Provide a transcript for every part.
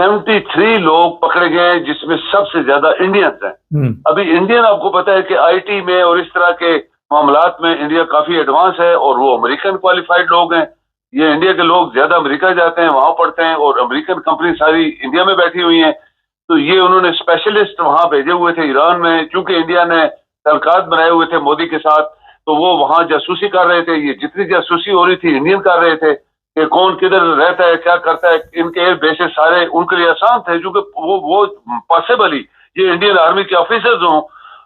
73 لوگ پکڑے گئے جس میں سب سے زیادہ انڈینز ہیں. ابھی انڈین آپ کو پتا ہے کہ آئی ٹی میں اور اس طرح کے معاملات میں انڈیا کافی ایڈوانس ہے, اور وہ امریکن کوالیفائڈ لوگ ہیں. یہ انڈیا کے لوگ زیادہ امریکہ جاتے ہیں, وہاں پڑھتے ہیں, اور امریکن کمپنی ساری انڈیا میں بیٹھی ہوئی ہیں. تو یہ انہوں نے اسپیشلسٹ وہاں بھیجے ہوئے تھے ایران میں, چونکہ انڈیا نے تعلقات بنائے ہوئے تھے مودی کے ساتھ, تو وہ وہاں جاسوسی کر رہے تھے. یہ جتنی جاسوسی ہو رہی تھی انڈین کر رہے تھے کہ کون کدھر رہتا ہے, کیا کرتا ہے. ان کے ایئر بیسز سارے ان کے لیے آسان تھے, کیونکہ وہ پاسبل ہی یہ انڈین آرمی کے آفیسرز ہوں,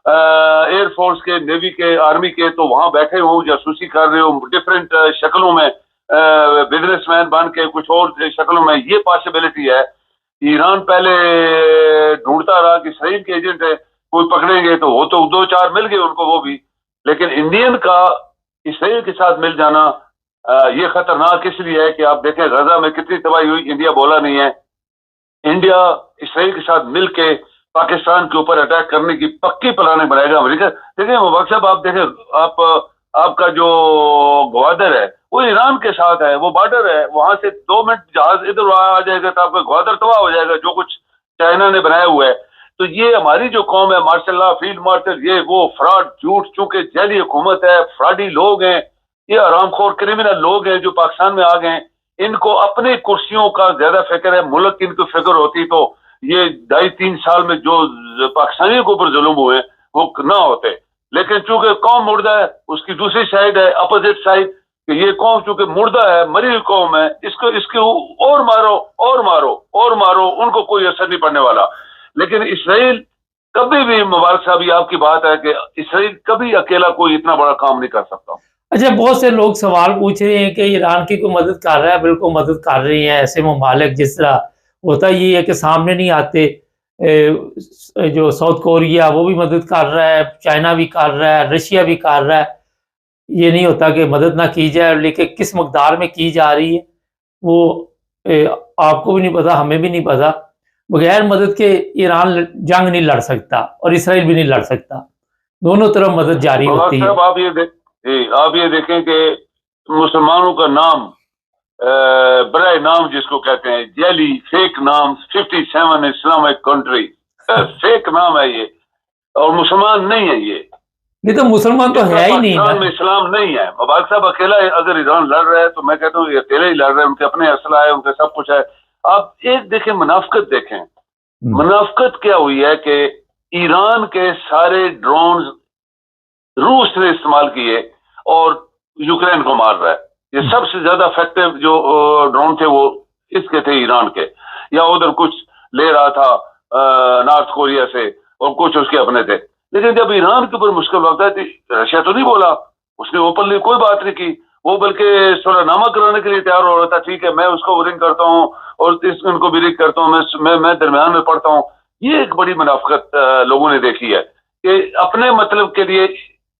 ایئر فورس کے, نیوی کے, آرمی کے, تو وہاں بیٹھے ہوں, جاسوسی کر رہے ہوں ڈفرینٹ شکلوں میں, بزنس مین بن کے, کچھ اور شکلوں میں. یہ پاسبلٹی ہے. ایران پہلے ڈھونڈتا رہا کہ اسرائیل کے ایجنٹ ہے, کوئی پکڑیں گے تو وہ تو 2-4 مل گئے ان کو وہ بھی, لیکن انڈین کا اسرائیل کے ساتھ مل جانا یہ خطرناک اس لیے ہے کہ آپ دیکھیں غزہ میں کتنی تباہی ہوئی, انڈیا بولا نہیں ہے. انڈیا اسرائیل کے ساتھ مل کے پاکستان کے اوپر اٹیک کرنے کی پکی پلاننگ بنائے گا. امریکہ دیکھیں مبارک صاحب, آپ دیکھیں آپ کا جو گوادر ہے وہ ایران کے ساتھ ہے, وہ بارڈر ہے, وہاں سے 2 منٹ جہاز ادھر آ جائے گا تو آپ کا گوادر تباہ ہو جائے گا, جو کچھ چائنا نے بنایا ہوا ہے. تو یہ ہماری جو قوم ہے, مارشل اللہ, فیلڈ مارشل, یہ وہ فراڈ جھوٹ, چونکہ جعلی حکومت ہے, فراڈی لوگ ہیں, یہ حرام خور کرمنل لوگ ہیں جو پاکستان میں آ گئے ہیں. ان کو اپنی کرسیوں کا زیادہ فکر ہے, ملک کی ان کو فکر ہوتی تو یہ 2.5-3 سال میں جو پاکستانیوں کے اوپر ظلم ہوئے وہ نہ ہوتے. لیکن چونکہ قوم مردہ ہے, اس کی دوسری سائڈ ہے اپوزٹ سائڈ, کہ یہ قوم چونکہ مردہ ہے, مری ہوئی قوم ہے, اس کے اور مارو اور مارو اور مارو, ان کو کوئی اثر نہیں پڑنے والا. لیکن اسرائیل کبھی بھی, مبارک صاحب یہ آپ کی بات ہے کہ اسرائیل کبھی اکیلا کوئی اتنا بڑا کام نہیں کر سکتا. اچھا, بہت سے لوگ سوال پوچھ رہے ہیں کہ ایران کی کوئی مدد کر رہا ہے. بالکل مدد کر رہی ہیں ایسے ممالک, جس طرح ہوتا یہ ہے کہ سامنے نہیں آتے. جو ساؤتھ کوریا وہ بھی مدد کر رہا ہے, چائنا بھی کر رہا ہے, رشیا بھی کر رہا ہے. یہ نہیں ہوتا کہ مدد نہ کی جائے, لیکن کس مقدار میں کی جا رہی ہے وہ آپ کو بھی نہیں پتا, ہمیں بھی نہیں پتا. بغیر مدد کے ایران جنگ نہیں لڑ سکتا اور اسرائیل بھی نہیں لڑ سکتا, دونوں طرف مدد جاری ہوتی ہے. آپ یہ دیکھیں کہ مسلمانوں کا نام, برائے نام جس کو کہتے ہیں, جعلی فیک نام, 57 اسلامک کنٹری, فیک نام ہے یہ, اور مسلمان نہیں ہے. یہ تو مسلمان تو ہے ہی نہیں, پاکستان میں اسلام نہیں ہے. مبارک صاحب اکیلا اگر ایران لڑ رہا ہے تو میں کہتا ہوں یہ اکیلے ہی لڑ رہے ہیں, ان کے اپنے اسلحہ ہے, ان کے سب کچھ ہے. آپ ایک دیکھیں منافقت, دیکھیں منافقت کیا ہوئی ہے کہ ایران کے سارے ڈرونز روس نے استعمال کیے اور یوکرین کو مار رہا ہے. یہ سب سے زیادہ افیکٹو جو ڈرون تھے وہ اس کے تھے, ایران کے, یا ادھر کچھ لے رہا تھا نارتھ کوریا سے اور کچھ اس کے اپنے تھے. لیکن جب ایران کے اوپر مشکل وقت ہے تو رشیا تو نہیں بولا, اس نے اوپنلی کوئی بات نہیں کی, وہ بلکہ صلح نامہ کرانے کے لیے تیار ہو رہا تھا. ٹھیک ہے, میں اس کو رنگ کرتا ہوں اور ان کو بھی رنگ کرتا ہوں, میں درمیان میں پڑتا ہوں. یہ ایک بڑی منافقت لوگوں نے دیکھی ہے کہ اپنے مطلب کے لیے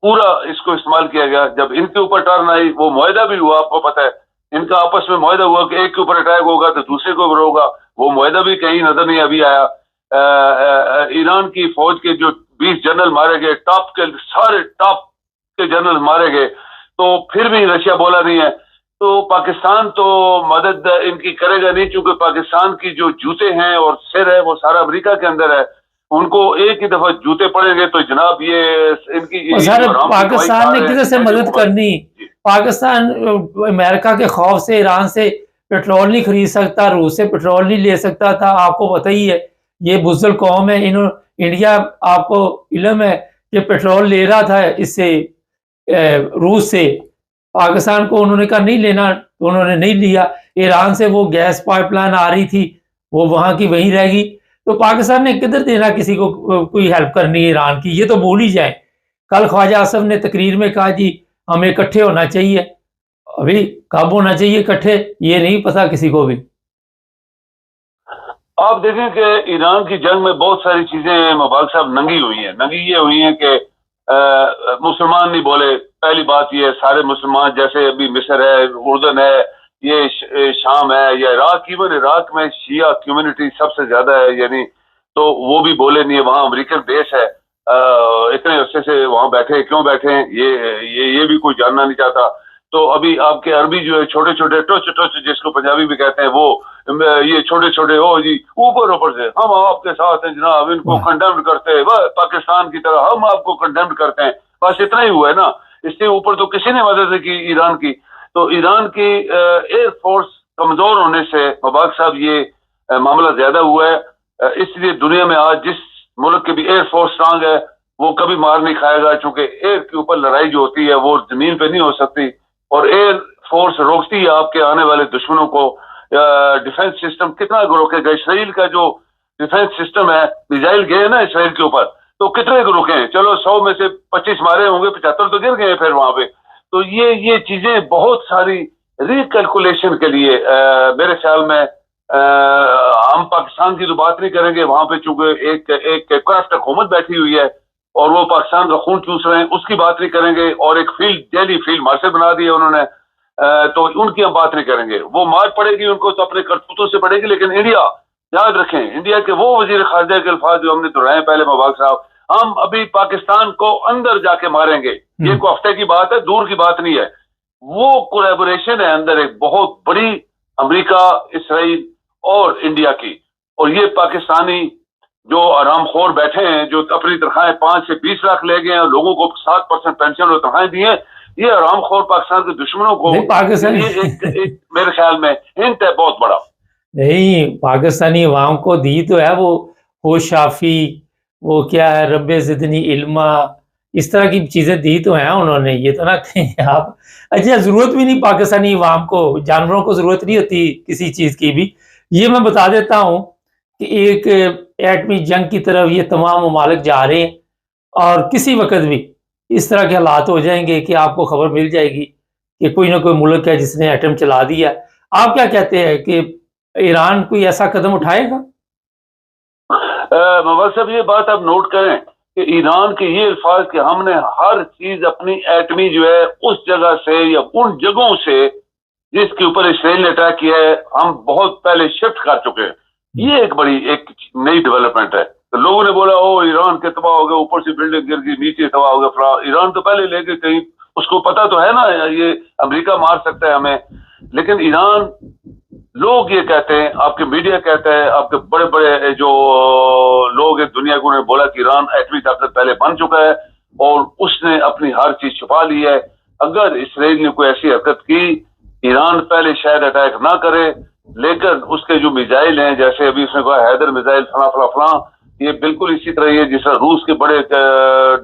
پورا اس کو استعمال کیا گیا. جب ان کے اوپر ٹرن آئی, وہ معاہدہ بھی ہوا, آپ کو پتا ہے ان کا آپس میں معاہدہ ہوا کہ ایک کے اوپر اٹیک ہوگا تو دوسرے کے اوپر ہوگا. وہ معاہدہ بھی کہیں نظر نہیں ابھی آیا. ایران کی فوج کے جو 20 جنرل مارے گئے, ٹاپ کے سارے ٹاپ کے جنرل مارے گئے, تو پھر بھی رشیا بولا نہیں ہے. تو پاکستان تو مدد ان کی کرے گا نہیں, چونکہ پاکستان کی جو جوتے ہیں اور سر ہے وہ سارا امریکہ کے اندر ہے. ان کو ایک ہی دفعہ جوتے پڑیں گے تو جناب یہ ان کی پاکستان نے کدھر سے مدد کرنی. پاکستان امریکہ کے خوف سے ایران سے پیٹرول نہیں خرید سکتا, روس سے پیٹرول نہیں لے سکتا تھا. آپ کو پتہ ہی ہے یہ بزدل قوم ہے. انڈیا آپ کو علم ہے کہ پیٹرول لے رہا تھا اس سے, روس سے. پاکستان کو انہوں نے کہا نہیں لینا تو انہوں نے نہیں لیا. ایران سے وہ گیس پائپ لائن آ رہی تھی, وہ وہاں کی وہیں رہ گئی. تو پاکستان نے کدھر دینا کسی کو کوئی ہیلپ کرنی ہے ایران کی, یہ تو بھول ہی جائیں. کل خواجہ آصف نے تقریر میں کہا جی ہمیں اکٹھے ہونا چاہیے. ابھی کب ہونا چاہیے اکٹھے یہ نہیں پتا کسی کو بھی. آپ دیکھیں کہ ایران کی جنگ میں بہت ساری چیزیں مبارک صاحب ننگی ہوئی ہیں. ننگی یہ ہوئی ہیں کہ مسلمان نہیں بولے. پہلی بات یہ ہے سارے مسلمان, جیسے ابھی مصر ہے, اردن ہے, یہ شام ہے, یا عراق, ایون عراق میں شیعہ کمیونٹی سب سے زیادہ ہے, یعنی تو وہ بھی بولے نہیں ہے. وہاں امریکن بیس ہے, اتنے عرصے سے وہاں بیٹھے, کیوں بیٹھے ہیں یہ بھی کوئی جاننا نہیں چاہتا. تو ابھی آپ کے عربی جو ہے چھوٹے چھوٹے ٹوچ ٹوچ جس کو پنجابی بھی کہتے ہیں وہ یہ چھوٹے چھوٹے ہو جی اوپر سے ہم آپ کے ساتھ ہیں جناب، ان کو کنڈیمڈ کرتے ہیں پاکستان کی طرح ہم آپ کو کنڈیمڈ کرتے ہیں، بس اتنا ہی ہوا ہے نا، اس سے اوپر تو کسی نے مدد کی ایران کی۔ تو ایران کی ایئر فورس کمزور ہونے سے مبارک صاحب یہ معاملہ زیادہ ہوا ہے، اس لیے دنیا میں آج جس ملک کی بھی ایئر فورس اسٹرانگ ہے وہ کبھی مار نہیں کھائے گا، چونکہ ایئر کے اوپر لڑائی جو ہوتی ہے وہ زمین پہ نہیں ہو سکتی، اور ایئر فورس روکتی ہے آپ کے آنے والے دشمنوں کو۔ ڈیفنس سسٹم کتنا روکے گا؟ اسرائیل کا جو ڈیفنس سسٹم ہے، میزائل گئے ہیں نا اسرائیل کے اوپر، تو کتنے کو روکے ہیں؟ چلو 100 میں سے 25 مارے ہوں گے، 75 تو گر گئے ہیں پھر وہاں پہ۔ تو یہ چیزیں بہت ساری ریکیلکولیشن کے لیے میرے خیال میں ہم پاکستان کی تو بات نہیں کریں گے، وہاں پہ چونکہ ایک کرپٹ حکومت بیٹھی ہوئی ہے اور وہ پاکستان کا خون چوس رہے ہیں، اس کی بات نہیں کریں گے، اور ایک فیلڈ دہلی فیلڈ مارشل بنا دیا انہوں نے، تو ان کی ہم بات نہیں کریں گے، وہ مار پڑے گی ان کو تو اپنے کرتوتوں سے پڑے گی۔ لیکن انڈیا، یاد رکھیں، انڈیا کے وہ وزیر خارجہ کے الفاظ جو ہم نے دہرائے پہلے مبارک صاحب، ہم ابھی پاکستان کو اندر جا کے ماریں گے، یہ کوئی ہفتے کی بات ہے، دور کی بات نہیں ہے، وہ کولیبوریشن ہے اندر ایک بہت بڑی امریکہ، اسرائیل اور انڈیا کی، اور یہ پاکستانی جو آرام خور بیٹھے ہیں، جو اپنی تنخواہیں 5 سے 20 لاکھ لے گئے ہیں اور لوگوں کو 7% پینشن اور تنخواہیں دی ہیں، یہ آرام خور پاکستان کے دشمنوں کو پاکستان یہ ایک میرے خیال میں ہنٹ ہے بہت بڑا۔ نہیں، پاکستانی عوام کو دی تو ہے وہ ہوشافی، وہ کیا ہے رب زدنی علما، اس طرح کی چیزیں دی تو ہیں انہوں نے، یہ تو نہ کہیں آپ۔ اچھا، ضرورت بھی نہیں پاکستانی عوام کو، جانوروں کو ضرورت نہیں ہوتی کسی چیز کی بھی۔ یہ میں بتا دیتا ہوں کہ ایک ایٹمی جنگ کی طرف یہ تمام ممالک جا رہے ہیں، اور کسی وقت بھی اس طرح کے حالات ہو جائیں گے کہ آپ کو خبر مل جائے گی کہ کوئی نہ کوئی ملک ہے جس نے ایٹم چلا دیا۔ آپ کیا کہتے ہیں کہ ایران کوئی ایسا قدم اٹھائے گا؟ مبارک صاحب، یہ بات آپ نوٹ کریں کہ ایران کے یہ الفاظ کہ ہم نے ہر چیز اپنی ایٹمی جو ہے اس جگہ سے یا ان جگہوں سے جس کے اوپر اسرائیل نے اٹیک کیا ہے ہم بہت پہلے شفٹ کر چکے ہیں، یہ ایک بڑی ایک نئی ڈیولپمنٹ ہے۔ تو لوگوں نے بولا او ایران کے تباہ ہو گئے، اوپر سے بلڈنگ گر گئی، نیچے تباہ ہو گیا، ایران تو پہلے لے کے کہیں، اس کو پتا تو ہے نا یہ امریکہ مار سکتا ہے ہمیں، لیکن ایران، لوگ یہ کہتے ہیں، آپ کے میڈیا کہتا ہے، آپ کے بڑے بڑے جو لوگ ہیں دنیا کو، نے بولا کہ ایران ایٹمی طاقت پہلے بن چکا ہے اور اس نے اپنی ہر چیز چھپا لی ہے۔ اگر اسرائیل نے کوئی ایسی حرکت کی، ایران پہلے شاید اٹیک نہ کرے، لیکن اس کے جو میزائل ہیں، جیسے ابھی اس نے کہا حیدر میزائل فلاں فلاں فلاں، یہ بالکل اسی طرح یہ جس طرح روس کے بڑے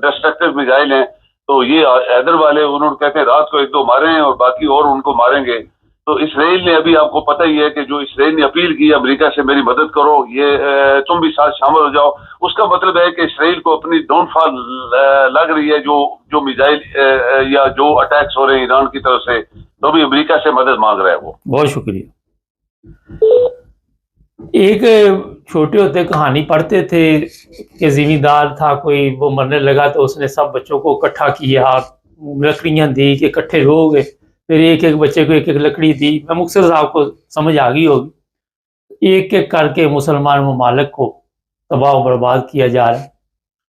ڈسٹرکٹیو میزائل ہیں، تو یہ حیدر والے انہوں نے کہتے ہیں رات کو 1-2 مارے ہیں اور باقی اور ان کو ماریں گے۔ تو اسرائیل نے ابھی آپ کو پتہ ہی ہے کہ جو اسرائیل نے اپیل کی امریکہ سے میری مدد کرو، یہ تم بھی ساتھ شامل ہو جاؤ، اس کا مطلب ہے کہ اسرائیل کو اپنی ڈاؤن فال لگ رہی ہے، جو میزائل یا جو اٹیکس ہو رہے ہیں ایران کی طرف سے، تو بھی امریکہ سے مدد مانگ رہا ہے وہ۔ بہت شکریہ۔ ایک چھوٹے ہوتے کہانی پڑھتے تھے کہ زمیندار تھا کوئی، وہ مرنے لگا تو اس نے سب بچوں کو اکٹھا کیا، لکڑیاں دی کہ اکٹھے ہو گئے، پھر ایک ایک بچے کو ایک ایک لکڑی دی۔ میں مختصر صاحب کو سمجھ آ گئی ہوگی، ایک ایک کر کے مسلمان ممالک کو تباہ و برباد کیا جا رہا ہے،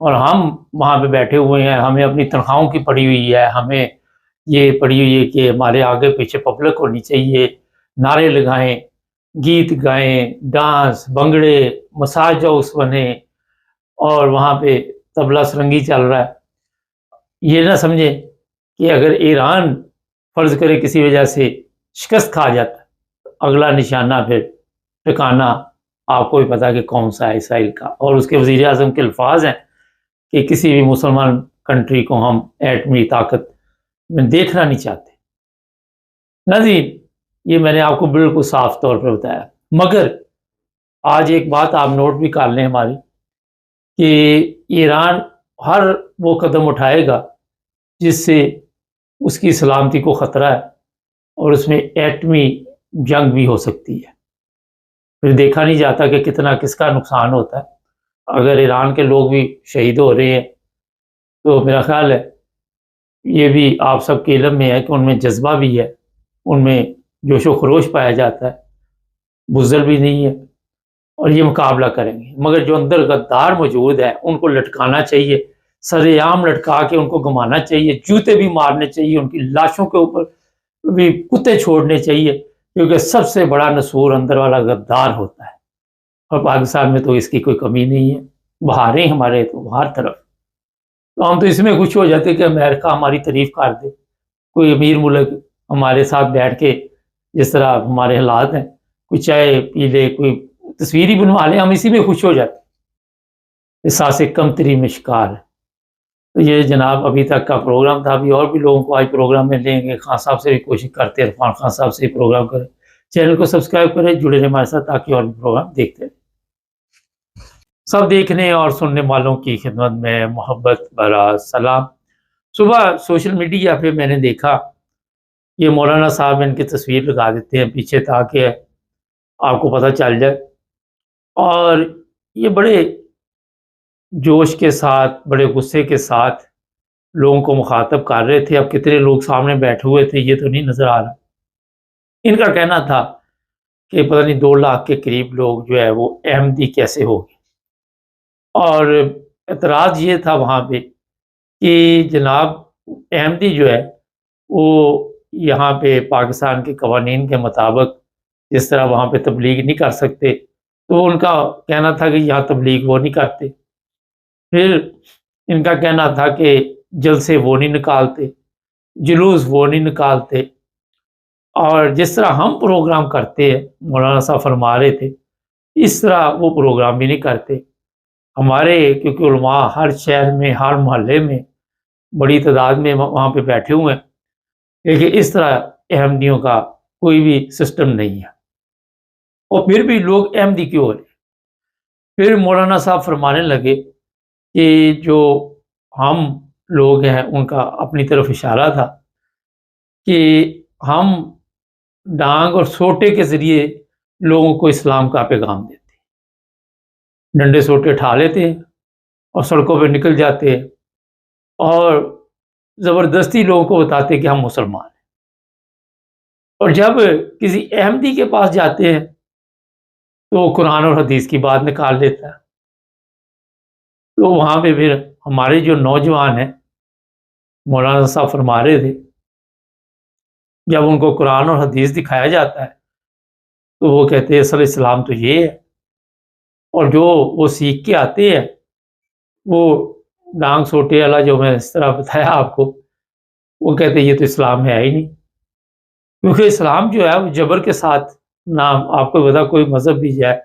اور ہم وہاں پہ بیٹھے ہوئے ہیں، ہمیں اپنی تنخواہوں کی پڑی ہوئی ہے، ہمیں یہ پڑی ہوئی ہے کہ ہمارے آگے پیچھے پبلک ہونی چاہیے، نعرے لگائیں، گیت گائیں، ڈانس، بنگڑے، مساج ہاؤس بنے، اور وہاں پہ طبلہ سرنگی چل رہا ہے۔ یہ نہ سمجھیں کہ اگر ایران فرض کرے کسی وجہ سے شکست کھا جاتا ہے، اگلا نشانہ پھر ٹھکانہ آپ کو بھی پتا کہ کون سا ہے، اسرائیل کا، اور اس کے وزیر اعظم کے الفاظ ہیں کہ کسی بھی مسلمان کنٹری کو ہم ایٹمی طاقت میں دیکھنا نہیں چاہتے۔ ناظرین، یہ میں نے آپ کو بالکل صاف طور پر بتایا، مگر آج ایک بات آپ نوٹ بھی کر لیں ہماری، کہ ایران ہر وہ قدم اٹھائے گا جس سے اس کی سلامتی کو خطرہ ہے، اور اس میں ایٹمی جنگ بھی ہو سکتی ہے۔ پھر دیکھا نہیں جاتا کہ کتنا کس کا نقصان ہوتا ہے۔ اگر ایران کے لوگ بھی شہید ہو رہے ہیں تو میرا خیال ہے یہ بھی آپ سب کے علم میں ہے کہ ان میں جذبہ بھی ہے، ان میں جوش و خروش پایا جاتا ہے، بزدل بھی نہیں ہے، اور یہ مقابلہ کریں گے۔ مگر جو اندر غدار موجود ہے ان کو لٹکانا چاہیے، سر عام لٹکا کے ان کو گھمانا چاہیے، جوتے بھی مارنے چاہیے، ان کی لاشوں کے اوپر بھی کتے چھوڑنے چاہیے، کیونکہ سب سے بڑا نصور اندر والا غدار ہوتا ہے، اور پاکستان میں تو اس کی کوئی کمی نہیں ہے، بہاریں ہمارے تو ہر طرف۔ تو ہم تو اس میں خوش ہو جاتے کہ امریکہ ہماری تعریف کر دے، کوئی امیر ملک ہمارے ساتھ بیٹھ کے جس طرح ہمارے حالات ہیں، کوئی چائے پی لے، کوئی تصویر ہی بنوا لے، ہم اسی میں خوش ہو جاتے، احساس کمتری میں شکار ہے۔ تو یہ جناب ابھی تک کا پروگرام تھا، ابھی اور بھی لوگوں کو آج پروگرام میں لیں گے، خان صاحب سے بھی کوشش کرتے ہیں، عرفان خان صاحب سے بھی پروگرام کریں، چینل کو سبسکرائب کریں، جڑے رہیں ہمارے ساتھ تاکہ اور بھی پروگرام دیکھتے رہیں۔ سب دیکھنے اور سننے والوں کی خدمت میں محبت بھرا سلام۔ صبح سوشل میڈیا پہ میں نے دیکھا یہ مولانا صاحب ان کی تصویر لگا دیتے ہیں پیچھے تاکہ آپ کو پتہ چل جائے، اور یہ بڑے جوش کے ساتھ، بڑے غصے کے ساتھ لوگوں کو مخاطب کر رہے تھے۔ اب کتنے لوگ سامنے بیٹھے ہوئے تھے یہ تو نہیں نظر آ رہا۔ ان کا کہنا تھا کہ پتہ نہیں 2 لاکھ کے قریب لوگ جو ہے وہ احمدی کیسے ہو گئے، اور اعتراض یہ تھا وہاں پہ کہ جناب احمدی جو ہے وہ یہاں پہ پاکستان کے قوانین کے مطابق جس طرح وہاں پہ تبلیغ نہیں کر سکتے، تو ان کا کہنا تھا کہ یہاں تبلیغ وہ نہیں کرتے۔ پھر ان کا کہنا تھا کہ جلسے وہ نہیں نکالتے، جلوس وہ نہیں نکالتے، اور جس طرح ہم پروگرام کرتے ہیں مولانا صاحب فرما رہے تھے اس طرح وہ پروگرام بھی نہیں کرتے۔ ہمارے کیونکہ علماء ہر شہر میں، ہر محلے میں بڑی تعداد میں وہاں پہ بیٹھے ہوئے ہیں، لیکن اس طرح احمدیوں کا کوئی بھی سسٹم نہیں ہے، اور پھر بھی لوگ احمدی کیوں ہو رہے۔ پھر مولانا صاحب فرمانے لگے کہ جو ہم لوگ ہیں ان کا اپنی طرف اشارہ تھا کہ ہم ڈانگ اور سوٹے کے ذریعے لوگوں کو اسلام کا پیغام دیتے ہیں، ڈنڈے سوٹے اٹھا لیتے ہیں اور سڑکوں پہ نکل جاتے ہیں اور زبردستی لوگوں کو بتاتے ہیں کہ ہم مسلمان ہیں، اور جب کسی احمدی کے پاس جاتے ہیں تو وہ قرآن اور حدیث کی بات نکال لیتا ہے۔ تو وہاں پہ پھر ہمارے جو نوجوان ہیں مولانا صاحب فرما رہے تھے جب ان کو قرآن اور حدیث دکھایا جاتا ہے تو وہ کہتے ہیں اصل اسلام تو یہ ہے، اور جو وہ سیکھ کے آتے ہیں وہ ڈانگ سوٹے والا جو میں اس طرح بتایا آپ کو، وہ کہتے ہیں یہ تو اسلام ہے ہی نہیں، کیونکہ اسلام جو ہے وہ جبر کے ساتھ، نہ آپ کو بتا کوئی مذہب بھی جائے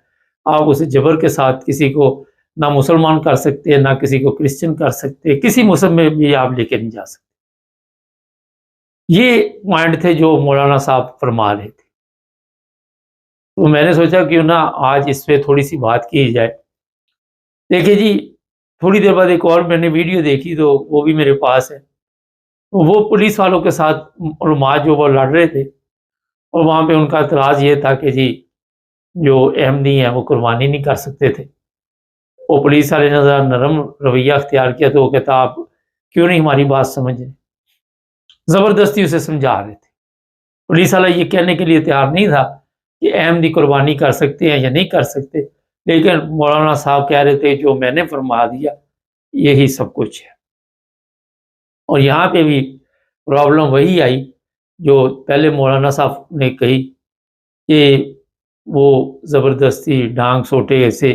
آپ اسے جبر کے ساتھ کسی کو نہ مسلمان کر سکتے، نہ کسی کو کرسچن کر سکتے، کسی مذہب میں بھی آپ لے کے نہیں جا سکتے۔ یہ پوائنٹ تھے جو مولانا صاحب فرما رہے تھے، تو میں نے سوچا کیوں نہ آج اس پہ تھوڑی سی بات کی جائے۔ دیکھیے جی، تھوڑی دیر بعد ایک اور میں نے ویڈیو دیکھی تو وہ بھی میرے پاس ہے، وہ پولیس والوں کے ساتھ علماء جو وہ لڑ رہے تھے، اور وہاں پہ ان کا اعتراض یہ تھا کہ جی جو احمدی ہیں وہ قربانی نہیں کر سکتے تھے، وہ پولیس والے نے ذرا نرم رویہ اختیار کیا تو وہ کہتا آپ کیوں نہیں ہماری بات سمجھ رہے، زبردستی اسے سمجھا رہے تھے۔ پولیس والا یہ کہنے کے لیے تیار نہیں تھا کہ احمدی قربانی کر سکتے ہیں یا نہیں کر سکتے، لیکن مولانا صاحب کہہ رہے تھے جو میں نے فرما دیا یہی سب کچھ ہے۔ اور یہاں پہ بھی پرابلم وہی آئی جو پہلے مولانا صاحب نے کہی کہ وہ زبردستی ڈانگ سوٹے سے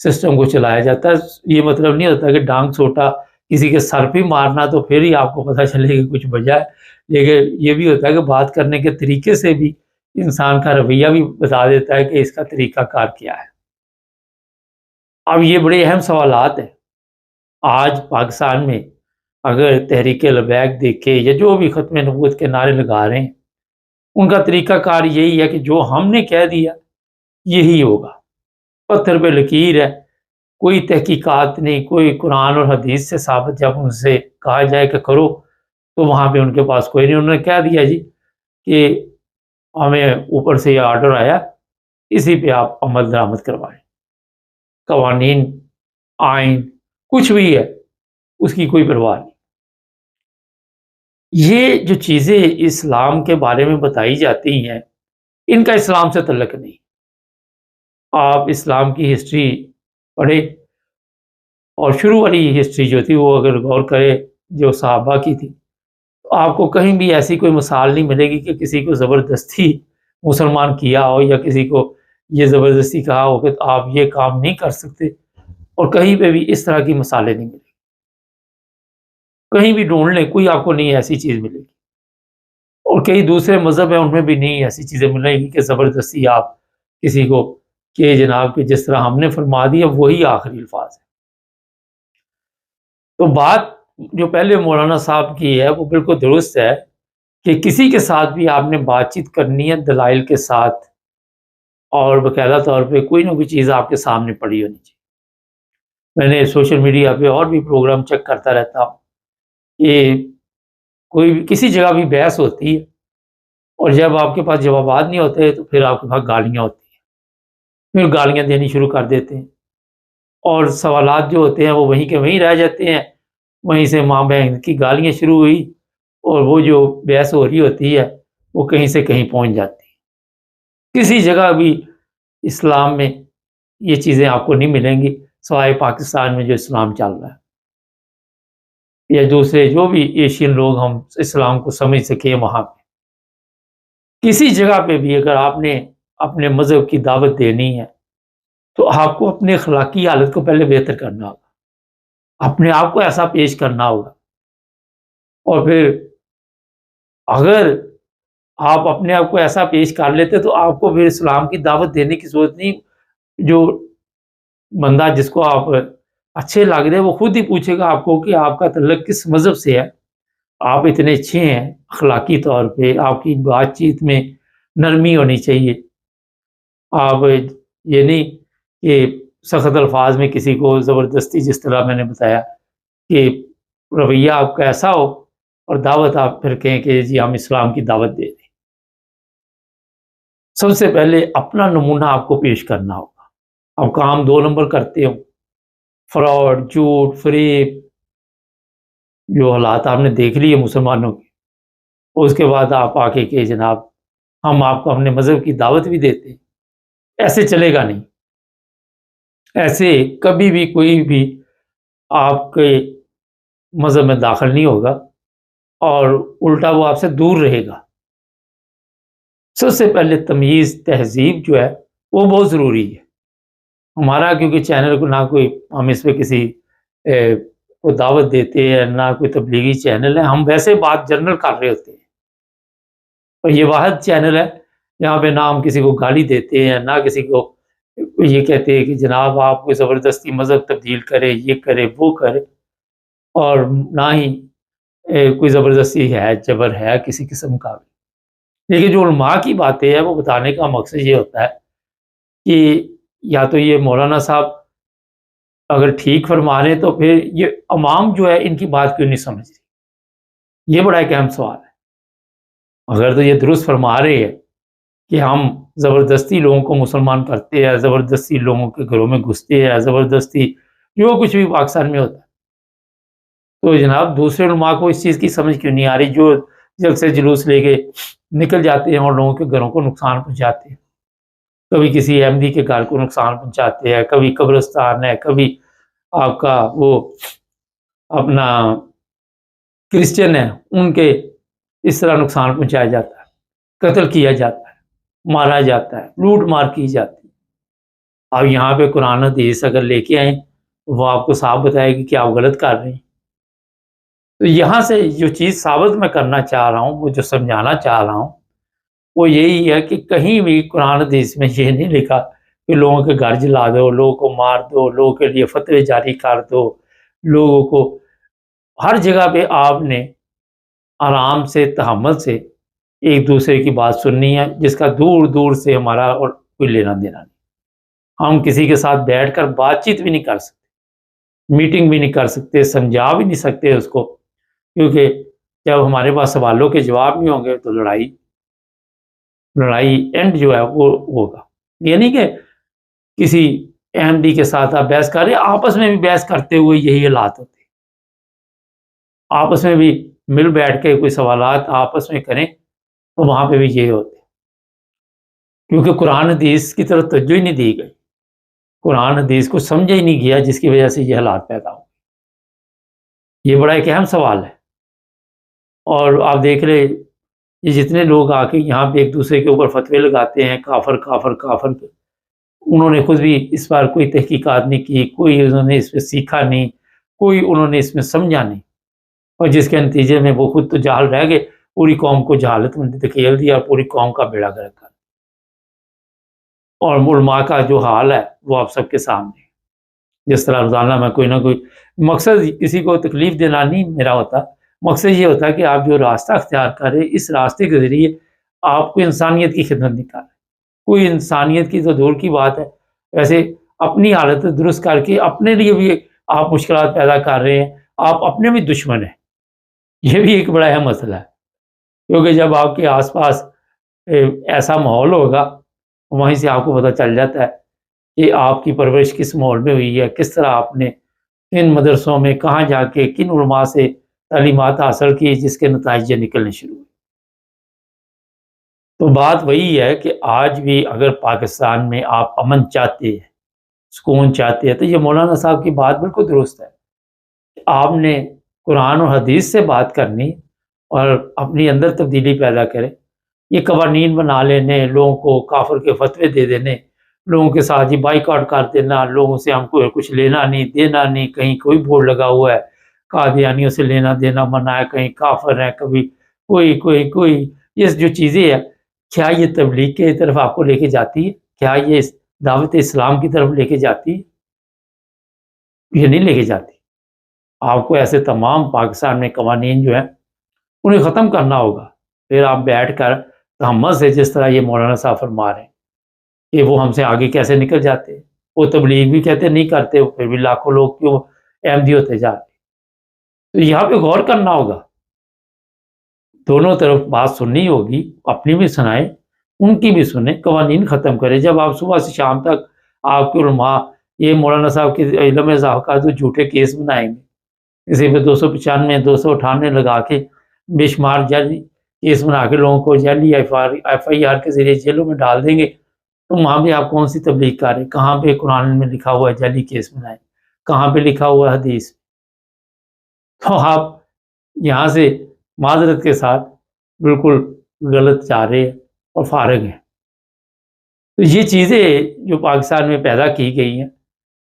سسٹم کو چلایا جاتا ہے۔ یہ مطلب نہیں ہوتا کہ ڈانگ سوٹا کسی کے سر پہ مارنا تو پھر ہی آپ کو پتہ چلے کہ کچھ وجہ ہے، لیکن یہ بھی ہوتا ہے کہ بات کرنے کے طریقے سے بھی انسان کا رویہ بھی بتا دیتا ہے کہ اس کا طریقہ کار کیا ہے۔ اب یہ بڑے اہم سوالات ہیں۔ آج پاکستان میں اگر تحریک لبیک دیکھے یا جو بھی ختم نبوت کے نعرے لگا رہے ہیں، ان کا طریقہ کار یہی ہے کہ جو ہم نے کہہ دیا یہی ہوگا، پتھر پہ لکیر ہے، کوئی تحقیقات نہیں، کوئی قرآن اور حدیث سے ثابت جب ان سے کہا جائے کہ کرو تو وہاں پہ ان کے پاس کوئی نہیں، انہوں نے کہہ دیا جی کہ ہمیں اوپر سے یہ آرڈر آیا، اسی پہ آپ عمل درآمد کروائیں، قوانین آئین کچھ بھی ہے اس کی کوئی پرواہ نہیں۔ یہ جو چیزیں اسلام کے بارے میں بتائی جاتی ہیں ان کا اسلام سے تعلق نہیں۔ آپ اسلام کی ہسٹری پڑھے اور شروع والی ہسٹری جو تھی وہ اگر غور کرے جو صحابہ کی تھی، آپ کو کہیں بھی ایسی کوئی مثال نہیں ملے گی کہ کسی کو زبردستی مسلمان کیا ہو یا کسی کو یہ زبردستی کہا ہو کہ آپ یہ کام نہیں کر سکتے، اور کہیں پہ بھی اس طرح کی مثالیں نہیں ملیں گی۔ کہیں بھی ڈھونڈ لیں، کوئی آپ کو نہیں ایسی چیز ملے گی، اور کئی دوسرے مذہب ہیں ان میں بھی نہیں ایسی چیزیں ملیں گی کہ زبردستی آپ کسی کو کہ جناب کہ جس طرح ہم نے فرما دیا وہی آخری الفاظ ہے۔ تو بات جو پہلے مولانا صاحب کی ہے وہ بالکل درست ہے کہ کسی کے ساتھ بھی آپ نے بات چیت کرنی ہے دلائل کے ساتھ، اور باقاعدہ طور پہ کوئی نہ کوئی چیز آپ کے سامنے پڑی ہونی چاہیے۔ میں نے سوشل میڈیا پہ اور بھی پروگرام چیک کرتا رہتا ہوں کہ کوئی بھی کسی جگہ بھی بحث ہوتی ہے، اور جب آپ کے پاس جوابات نہیں ہوتے تو پھر آپ کے پاس گالیاں ہوتی ہیں، پھر گالیاں دینی شروع کر دیتے ہیں، اور سوالات جو ہوتے ہیں وہ وہیں کے وہیں رہ جاتے ہیں، وہیں سے ماں بہن کی گالیاں شروع ہوئی، اور وہ جو بحث ہو رہی ہوتی ہے وہ کہیں سے کہیں پہنچ جاتی ہے۔ کسی جگہ بھی اسلام میں یہ چیزیں آپ کو نہیں ملیں گی سوائے پاکستان میں جو اسلام چل رہا ہے، یا دوسرے جو بھی ایشین لوگ ہم اسلام کو سمجھ سکیں وہاں پہ۔ کسی جگہ پہ بھی اگر آپ نے اپنے مذہب کی دعوت دینی ہے تو آپ کو اپنے اخلاقی حالت کو پہلے بہتر کرنا ہوگا، اپنے آپ کو ایسا پیش کرنا ہوگا، اور پھر اگر آپ اپنے آپ کو ایسا پیش کر لیتے تو آپ کو پھر اسلام کی دعوت دینے کی ضرورت نہیں۔ جو بندہ جس کو آپ اچھے لگ رہے وہ خود ہی پوچھے گا آپ کو کہ آپ کا تعلق کس مذہب سے ہے، آپ اتنے اچھے ہیں اخلاقی طور پہ، آپ کی بات چیت میں نرمی ہونی چاہیے، آپ یہ نہیں کہ سخت الفاظ میں کسی کو زبردستی، جس طرح میں نے بتایا کہ رویہ آپ کا ایسا ہو اور دعوت آپ پھر کہیں کہ جی ہم اسلام کی دعوت دے دیں۔ سب سے پہلے اپنا نمونہ آپ کو پیش کرنا ہوگا۔ آپ کام 2 نمبر کرتے ہو، فراڈ، جھوٹ، فریب، جو حالات آپ نے دیکھ لیے مسلمانوں کے، اس کے بعد آپ آ کے کہ جناب ہم آپ کو اپنے مذہب کی دعوت بھی دیتے ہیں، ایسے چلے گا نہیں۔ ایسے کبھی بھی کوئی بھی آپ کے مذہب میں داخل نہیں ہوگا، اور الٹا وہ آپ سے دور رہے گا۔ سب سے پہلے تمیز، تہذیب جو ہے وہ بہت ضروری ہے۔ ہمارا کیونکہ چینل کو نہ کوئی ہم اس پہ کسی کو دعوت دیتے ہیں، نہ کوئی تبلیغی چینل ہے، ہم ویسے بات جنرل کر رہے ہوتے ہیں، اور یہ واحد چینل ہے جہاں پہ نہ ہم کسی کو گالی دیتے ہیں، نہ کسی کو یہ کہتے ہیں کہ جناب آپ کوئی زبردستی مذہب تبدیل کرے، یہ کرے وہ کرے، اور نہ ہی کوئی زبردستی ہے، جبر ہے کسی قسم کا بھی۔ لیکن جو علماء کی باتیں ہیں وہ بتانے کا مقصد یہ ہوتا ہے کہ یا تو یہ مولانا صاحب اگر ٹھیک فرما رہے ہیں تو پھر یہ عوام جو ہے ان کی بات کیوں نہیں سمجھ رہی، یہ بڑا ایک اہم سوال ہے۔ اگر تو یہ درست فرما رہے ہیں کہ ہم زبردستی لوگوں کو مسلمان کرتے ہیں، زبردستی لوگوں کے گھروں میں گھستے ہیں، زبردستی جو کچھ بھی پاکستان میں ہوتا ہے، تو جناب دوسرے علماء کو اس چیز کی سمجھ کیوں نہیں آ رہی، جو جلد سے جلوس لے کے نکل جاتے ہیں اور لوگوں کے گھروں کو نقصان پہنچاتے ہیں، کبھی کسی احمدی کے گھر کو نقصان پہنچاتے ہیں، کبھی قبرستان ہے، کبھی آپ کا وہ اپنا کرسچن ہے ان کے اس طرح نقصان پہنچایا جاتا ہے، قتل کیا جاتا ہے، مارا جاتا ہے، لوٹ مار کی جاتی ہے۔ اب یہاں پہ قرآن حدیث اگر لے کے آئیں وہ آپ کو صاف بتائے گی کہ آپ غلط کر رہے ہیں۔ تو یہاں سے جو چیز ثابت میں کرنا چاہ رہا ہوں، وہ جو سمجھانا چاہ رہا ہوں وہ یہی ہے کہ کہیں بھی قرآن حدیث میں یہ نہیں لکھا کہ لوگوں کے گھر جلا دو، لوگوں کو مار دو، لوگوں کے لیے فتوے جاری کر دو، لوگوں کو ہر جگہ پہ آپ نے آرام سے، تحمل سے ایک دوسرے کی بات سننی ہے، جس کا دور دور سے ہمارا اور کوئی لینا دینا نہیں۔ ہم کسی کے ساتھ بیٹھ کر بات چیت بھی نہیں کر سکتے، میٹنگ بھی نہیں کر سکتے، سمجھا بھی نہیں سکتے اس کو، کیونکہ جب ہمارے پاس سوالوں کے جواب نہیں ہوں گے تو لڑائی اینڈ جو ہے وہ ہوگا۔ یہ نہیں کہ کسی احمدی کے ساتھ آپ بحث کر رہے ہیں، آپس میں بھی بحث کرتے ہوئے یہی حالات ہوتے ہیں، آپس میں بھی مل بیٹھ کے کوئی سوالات آپس میں کریں تو وہاں پہ بھی یہ ہوتے ہیں، کیونکہ قرآن حدیث کی طرف توجہ ہی نہیں دی گئی، قرآن حدیث کو سمجھا ہی نہیں گیا، جس کی وجہ سے یہ حالات پیدا ہو۔ یہ بڑا ایک اہم سوال ہے۔ اور آپ دیکھ رہے یہ جتنے لوگ آ کے یہاں پہ ایک دوسرے کے اوپر فتوے لگاتے ہیں کافر کافر کافر کے، انہوں نے خود بھی اس بار کوئی تحقیقات نہیں کی، کوئی انہوں نے اس پہ سیکھا نہیں، کوئی انہوں نے اس میں سمجھا نہیں، اور جس کے نتیجے میں وہ خود تو جاہل رہ گئے، پوری قوم کو جہالت میں دھکیل دیا اور پوری قوم کا بیڑا گرک کر، اور علماء کا جو حال ہے وہ آپ سب کے سامنے ہے۔ جس طرح روزانہ میں کوئی نہ کوئی مقصد کسی کو تکلیف دینا نہیں میرا ہوتا، مقصد یہ ہوتا ہے کہ آپ جو راستہ اختیار کریں اس راستے کے ذریعے آپ کو انسانیت کی خدمت نکالیں۔ کوئی انسانیت کی تو دور کی بات ہے، ویسے اپنی حالت درست کر کے اپنے لیے بھی آپ مشکلات پیدا کر رہے ہیں، آپ اپنے بھی دشمن ہیں، یہ بھی ایک بڑا اہم مسئلہ ہے، کیونکہ جب آپ کے آس پاس ایسا ماحول ہوگا وہیں سے آپ کو پتہ چل جاتا ہے کہ آپ کی پرورش کس ماحول میں ہوئی ہے، کس طرح آپ نے کن مدرسوں میں کہاں جا کے کن علماء سے تعلیمات حاصل کی جس کے نتائج نکلنے شروع ہوئے۔ تو بات وہی ہے کہ آج بھی اگر پاکستان میں آپ امن چاہتے ہیں، سکون چاہتے ہیں، تو یہ مولانا صاحب کی بات بالکل درست ہے۔ آپ نے قرآن اور حدیث سے بات کرنی اور اپنی اندر تبدیلی پیدا کرے، یہ قوانین بنا لینے، لوگوں کو کافر کے فتوے دے دینے، لوگوں کے ساتھ یہ بائیکاٹ کر دینا، لوگوں سے ہم کو کچھ لینا نہیں دینا نہیں، کہیں کوئی بورڈ لگا ہوا ہے قادیانیوں سے لینا دینا منع ہے، کہیں کافر ہیں، کبھی کوئی یہ جو چیزیں ہیں، کیا یہ تبلیغ کی طرف آپ کو لے کے جاتی ہے؟ کیا یہ دعوت اسلام کی طرف لے کے جاتی ہے؟ یہ نہیں لے کے جاتی۔ آپ کو ایسے تمام پاکستان میں قوانین جو ہیں انہیں ختم کرنا ہوگا، پھر آپ بیٹھ کر تہمت سے جس طرح یہ مولانا صاحب فرما رہے ہیں کہ وہ ہم سے آگے کیسے نکل جاتے ہیں، وہ تبلیغ بھی کہتے نہیں کرتے، پھر بھی لاکھوں لوگ کیوں احمدی ہوتے جاتے۔ تو یہاں پہ غور کرنا ہوگا، دونوں طرف بات سننی ہوگی، اپنی بھی سنائیں ان کی بھی سنیں، قوانین ختم کریں۔ جب آپ صبح سے شام تک آپ کے علماء یہ مولانا صاحب کے علم اضافہ کا جو جھوٹے کیس بنائیں گے، کسی پہ 295 298 لگا کے بے شمار جعلی کیس بنا کے لوگوں کو جعلی ایف آئی آر کے ذریعے جیلوں میں ڈال دیں گے، تو وہاں پہ آپ کون سی تبلیغ کریں؟ کہاں پہ قرآن میں لکھا ہوا ہے جعلی کیس بنائیں؟ کہاں پہ لکھا ہوا ہے حدیث؟ تو آپ یہاں سے معذرت کے ساتھ بالکل غلط جا رہے ہیں اور فارغ ہیں۔ تو یہ چیزیں جو پاکستان میں پیدا کی گئی ہیں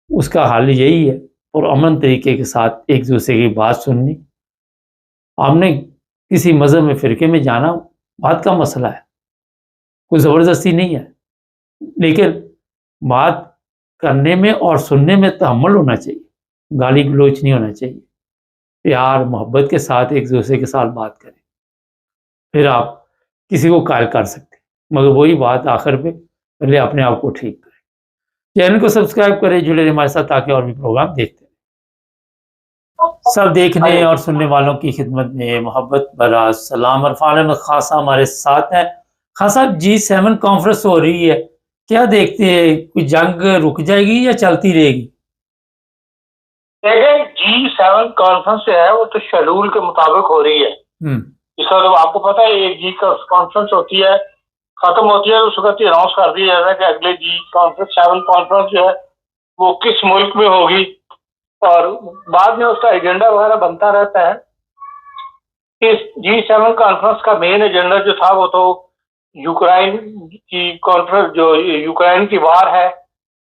اس کا حل یہی ہے، اور امن طریقے کے ساتھ ایک دوسرے کی بات سننی۔ ہم نے کسی مذہب میں فرقے میں جانا بات کا مسئلہ ہے، کوئی زبردستی نہیں ہے، لیکن بات کرنے میں اور سننے میں تحمل ہونا چاہیے، گالی گلوچ نہیں ہونا چاہیے، پیار محبت کے ساتھ ایک دوسرے کے ساتھ بات کریں، پھر آپ کسی کو قائل کر سکتے ہیں۔ مگر وہی بات آخر پہ پہلے اپنے آپ کو ٹھیک کریں۔ چینل کو سبسکرائب کریں، جڑے رہیں ہمارے ساتھ تاکہ اور بھی پروگرام دیکھتے رہیں۔ سب دیکھنے اور سننے والوں کی خدمت میں محبت برا سلام عرفان احمد خان صاحب ہمارے ساتھ ہیں۔ خان صاحب G7 کانفرنس ہو رہی ہے، کیا دیکھتے ہیں؟ کوئی جنگ رک جائے گی یا چلتی رہے گی؟ دیکھیں G7 کانفرنس جو ہے وہ تو شیڈول کے مطابق ہو رہی ہے۔ اس وقت آپ کو پتا ہے ایک جی کانفرنس ہوتی ہے، ختم ہوتی ہے، اس وقت اناؤنس کر دیا جاتا ہے کہ اگلے G7 کانفرنس جو ہے وہ کس ملک میں ہوگی، اور بعد میں اس کا ایجنڈا وغیرہ بنتا رہتا ہے۔ اس G7 کانفرنس کا مین ایجنڈا جو تھا وہ تو یوکرائن کی کانفرنس، جو یوکرائن کی وار ہے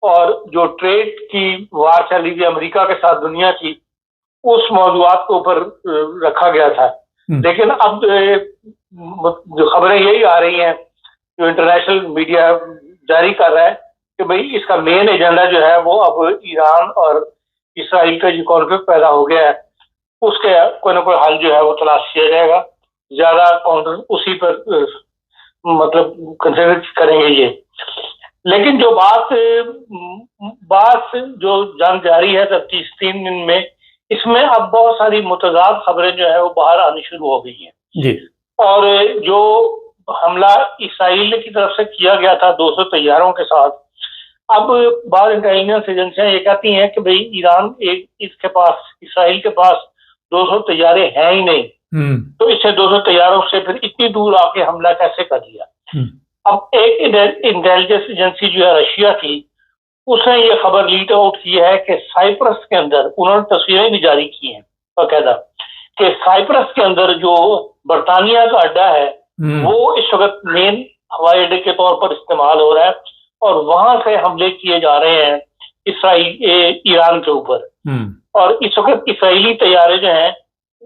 اور جو ٹریڈ کی وار چلی گئی امریکہ کے ساتھ دنیا کی، اس موضوعات کے اوپر رکھا گیا تھا۔ لیکن اب جو خبریں یہی آ رہی ہیں، جو انٹرنیشنل میڈیا جاری کر رہا ہے کہ بھئی اس کا مین ایجنڈا جو ہے وہ اب ایران اور اسرائیل کا جو کانفلکٹ پیدا ہو گیا ہے اس کے کوئی نہ کوئی حل جو ہے وہ تلاش کیا جائے گا، زیادہ کاؤنٹر اسی پر مطلب کنسیڈر کریں گے یہ۔ لیکن جو بات جو جنگ جاری ہے 3 دن میں، اس میں اب بہت ساری متضاد خبریں جو ہے وہ باہر آنی شروع ہو گئی ہیں جی۔ اور جو حملہ اسرائیل کی طرف سے کیا گیا تھا 200 طیاروں کے ساتھ، اب بعض انٹیلیجنس ایجنسیاں یہ کہتی ہیں کہ بھئی ایران اسرائیل کے پاس 200 طیارے ہیں ہی نہیں، تو اس سے 200 طیاروں سے پھر اتنی دور آ کے حملہ کیسے کر لیا۔ اب ایک انٹیلیجنس ایجنسی جو ہے رشیا کی، اس نے یہ خبر لیڈ آؤٹ کی ہے کہ سائپرس کے اندر، انہوں نے تصویریں بھی جاری کی ہیں باقاعدہ، کہ سائپرس کے اندر جو برطانیہ کا اڈا ہے وہ اس وقت مین ہوائی اڈے کے طور پر استعمال ہو رہا ہے اور وہاں سے حملے کیے جا رہے ہیں ایران کے اوپر. اور اس وقت اسرائیلی طیارے جو ہیں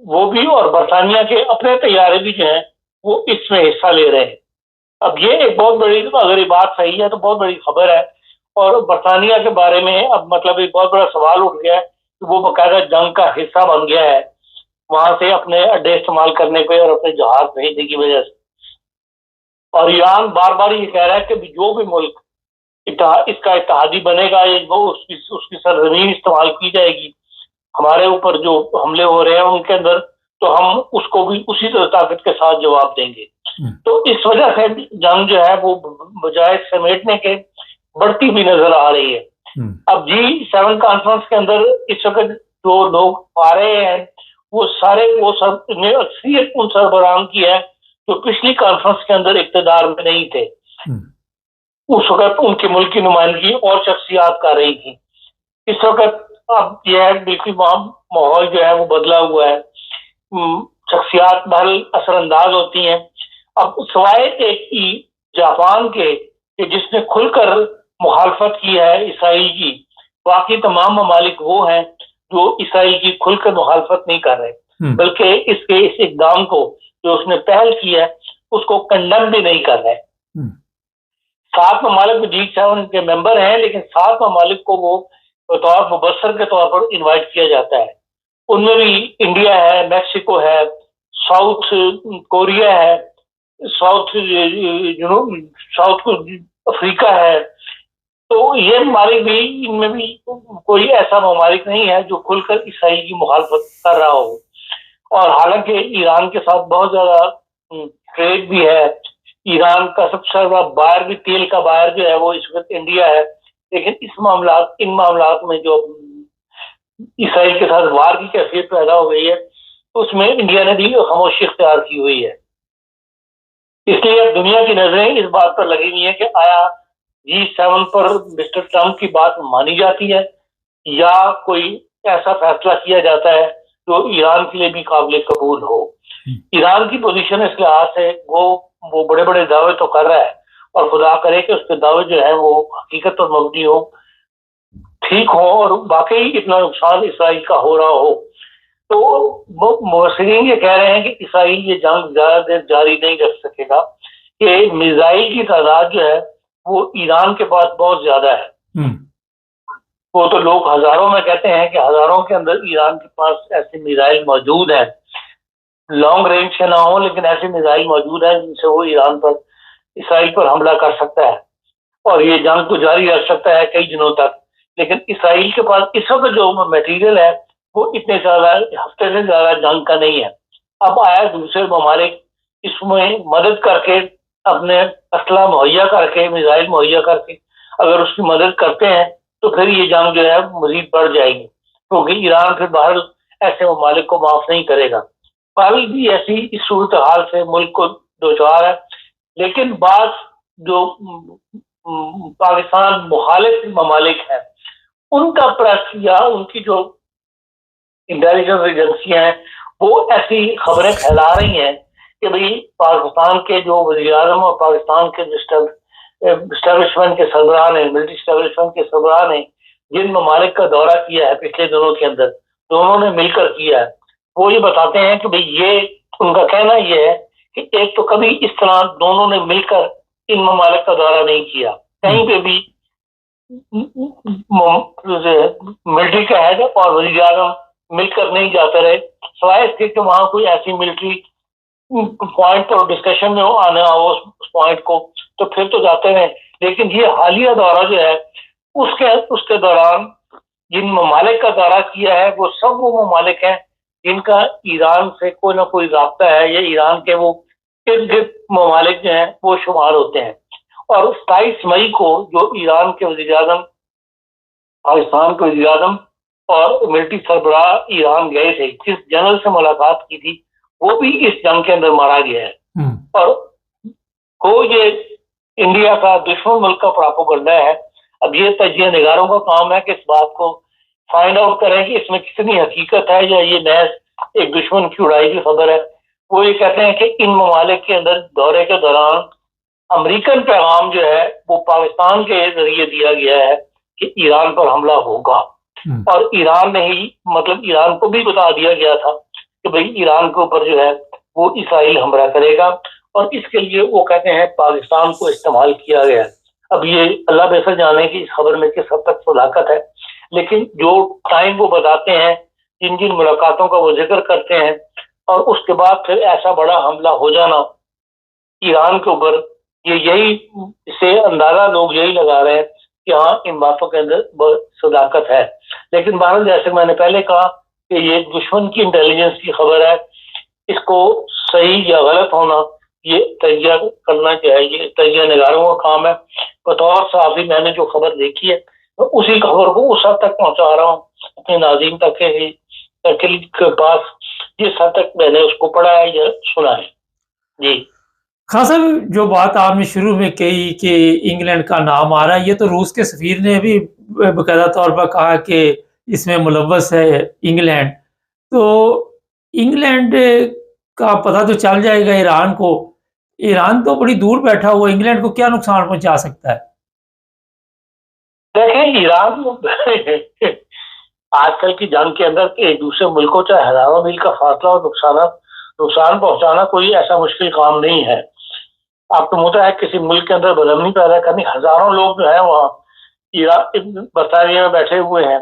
وہ بھی اور برطانیہ کے اپنے طیارے بھی جو ہیں وہ اس میں حصہ لے رہے ہیں. اب یہ ایک بہت بڑی، اگر یہ بات صحیح ہے تو بہت بڑی خبر ہے. اور برطانیہ کے بارے میں اب مطلب ایک بہت بڑا سوال اٹھ گیا ہے کہ وہ باقاعدہ جنگ کا حصہ بن گیا ہے وہاں سے اپنے اڈے استعمال کرنے پہ اور اپنے جہاز بھیجنے کی وجہ سے. اور ایران بار بار یہ کہہ رہا ہے کہ جو بھی ملک اس کا اتحادی بنے گا یا وہ اس کی سرزمین استعمال کی جائے گی ہمارے اوپر جو حملے ہو رہے ہیں ان کے اندر، تو ہم اس کو بھی اسی طاقت کے ساتھ جواب دیں گے. تو اس وجہ سے جنگ جو ہے وہ بجائے سمیٹنے کے بڑھتی بھی نظر آ رہی ہے. اب G7 کانفرنس کے اندر اس وقت جو لوگ آ رہے ہیں وہ سارے اکثریت ان سربراہان کی ہے جو پچھلی کانفرنس کے اندر اقتدار میں نہیں تھے. اس وقت ان کے ملک کی نمائندگی اور شخصیات کر رہی تھی. اس وقت اب یہ ہے بالکل ماحول جو ہے وہ بدلا ہوا ہے، شخصیات بہرحال اثر انداز ہوتی ہیں. اب سوائے ایک جاپان کے کہ جس نے کھل کر مخالفت کی ہے اسرائیل کی، باقی تمام ممالک وہ ہیں جو اسرائیل کی کھل کر مخالفت نہیں کر رہے بلکہ اس اقدام کو جو اس نے پہل کی ہے اس کو کنڈم بھی نہیں کر رہے. 7 ممالک G7 کے ممبر ہیں لیکن 7 ممالک کو وہ بطور مبصر کے طور پر انوائٹ کیا جاتا ہے. ان میں بھی انڈیا ہے، میکسیکو ہے، ساؤتھ کوریا ہے، ساؤتھ افریقہ ہے. تو یہ ممالک بھی، ان میں بھی کوئی ایسا ممالک نہیں ہے جو کھل کر اسرائیل کی مخالفت کر رہا ہو. اور حالانکہ ایران کے ساتھ بہت زیادہ ٹریڈ بھی ہے، ایران کا سب سے بڑا بائر بھی، تیل کا بائر جو ہے وہ اس وقت انڈیا ہے. لیکن ان معاملات میں جو اسرائیل کے ساتھ وار کی کیفیت پیدا ہو گئی ہے اس میں انڈیا نے بھی خاموشی اختیار کی ہوئی ہے. اس لیے اب دنیا کی نظریں اس بات پر لگی ہوئی ہیں کہ آیا G7 پر مسٹر ٹرمپ کی بات مانی جاتی ہے یا کوئی ایسا فیصلہ کیا جاتا ہے جو ایران کے لیے بھی قابل قبول ہو. ایران کی پوزیشن اس لحاظ سے وہ بڑے بڑے دعوے تو کر رہا ہے اور خدا کرے کہ اس کے دعوے جو ہیں وہ حقیقت پر مبنی ہو، ٹھیک ہو اور واقعی اتنا نقصان اسرائیل کا ہو رہا ہو. تو مبصرین یہ کہہ رہے ہیں کہ اسرائیل یہ جنگ زیادہ دیر جاری نہیں رکھ سکے گا کہ میزائل کی تعداد جو ہے وہ ایران کے پاس بہت زیادہ ہے. وہ تو لوگ ہزاروں میں کہتے ہیں کہ ہزاروں کے اندر ایران کے پاس ایسے میزائل موجود ہیں، لانگ رینج کے نہ ہوں لیکن ایسے میزائل موجود ہیں جن سے وہ اسرائیل پر حملہ کر سکتا ہے اور یہ جنگ کو جاری رکھ سکتا ہے کئی دنوں تک. لیکن اسرائیل کے پاس اس وقت جو میٹیریل ہے وہ اتنے زیادہ ہفتے سے زیادہ جنگ کا نہیں ہے. اب آیا دوسرے ممالک اس میں مدد کر کے، اپنے اسلحہ مہیا کر کے، میزائل مہیا کر کے اگر اس کی مدد کرتے ہیں تو پھر یہ جنگ جو ہے مزید بڑھ جائے گی کیونکہ ایران پھر باہر ایسے ممالک کو معاف نہیں کرے گا. پہلے بھی ایسی اس صورتحال سے ملک کو دوچار ہے. لیکن بعض جو پاکستان مخالف ممالک ہیں ان کا پریس یا ان کی جو انٹیلیجنس ایجنسیاں ہیں وہ ایسی خبریں پھیلا رہی ہیں کہ بھئی پاکستان کے جو وزیر اعظم اور پاکستان کے اسٹیبلشمنٹ کے سربراہ نے، ملٹری اسٹیبلشمنٹ کے سربراہ نے جن ممالک کا دورہ کیا ہے پچھلے دنوں کے اندر، دونوں نے مل کر کیا ہے، وہ یہ بتاتے ہیں کہ بھئی یہ ان کا کہنا یہ ہے کہ ایک تو کبھی اس طرح دونوں نے مل کر ان ممالک کا دورہ نہیں کیا، کہیں پہ بھی ملٹری کا ہیڈ اور وزیر اعظم مل کر نہیں جاتے رہے، سوائے اس کے کہ وہاں کوئی ایسی ملٹری پوائنٹ اور ڈسکشن میں آنا ہو اس پوائنٹ کو تو پھر تو جاتے رہے. لیکن یہ حالیہ دورہ جو ہے اس کے دوران جن ممالک کا دورہ کیا ہے وہ سب وہ ممالک ہیں جن کا ایران سے کوئی نہ کوئی رابطہ ہے یا ایران کے وہ ارد گرد ممالک جو ہیں وہ شمار ہوتے ہیں. اور 27 مئی کو جو ایران کے وزیر اعظم، پاکستان کے وزیر اعظم اور ملٹری سربراہ ایران گئے تھے، جس جنرل سے ملاقات کی تھی وہ بھی اس جنگ کے اندر مارا گیا ہے. اور یہ انڈیا کا دشمن ملک کا پراپوگنڈا ہے. اب یہ تجزیہ نگاروں کا کام ہے کہ اس بات کو فائنڈ آؤٹ کریں کہ اس میں کتنی حقیقت ہے یا یہ محض ایک دشمن کی اڑائی کی خبر ہے. وہ یہ کہتے ہیں کہ ان ممالک کے اندر دورے کے دوران امریکن پیغام جو ہے وہ پاکستان کے ذریعے دیا گیا ہے کہ ایران پر حملہ ہوگا، اور ایران نے ہی مطلب ایران کو بھی بتا دیا گیا تھا کہ بھئی ایران کے اوپر جو ہے وہ اسرائیل حملہ کرے گا، اور اس کے لیے وہ کہتے ہیں پاکستان کو استعمال کیا گیا۔ اب یہ اللہ بہتر جانے کی اس خبر میں کس حد تک صداقت ہے، لیکن جو ٹائم وہ بتاتے ہیں، جن جن ملاقاتوں کا وہ ذکر کرتے ہیں، اور اس کے بعد پھر ایسا بڑا حملہ ہو جانا ایران کے اوپر، یہی سے اندازہ لوگ یہی لگا رہے ہیں کہ ہاں ان باتوں کے اندر صداقت ہے۔ لیکن بہرحال جیسے میں نے پہلے کہا کہ یہ دشمن کی انٹیلیجنس کی خبر ہے، اس کو صحیح یا غلط ہونا یہ تجزیہ کرنا چاہیے، تجزیہ نگاروں کا کام ہے۔ بطور صحافی میں نے جو خبر دیکھی ہے اسی خبر کو اس حد تک پہنچا رہا ہوں اپنے ناظرین تک کے پاس جس حد تک میں نے اس کو پڑھا ہے یا سنا ہے۔ جی خان صاحب، جو بات آپ نے شروع میں کہی کہ انگلینڈ کا نام آ رہا ہے، یہ تو روس کے سفیر نے بھی باقاعدہ طور پر کہا کہ اس میں ملوث ہے انگلینڈ، تو انگلینڈ کا پتہ تو چل جائے گا ایران کو، ایران تو بڑی دور بیٹھا ہوا، انگلینڈ کو کیا نقصان پہنچا سکتا ہے؟ دیکھیں ایران آج کل کی جنگ کے اندر ایک دوسرے ملکوں چاہے ہزاروں میل کا فاصلہ اور نقصان پہنچانا کوئی ایسا مشکل کام نہیں ہے۔ آپ کو مدعا ہے کسی ملک کے اندر بدامنی پیدا کرنی، ہزاروں لوگ جو ہیں وہاں برطانیہ میں بیٹھے ہوئے ہیں،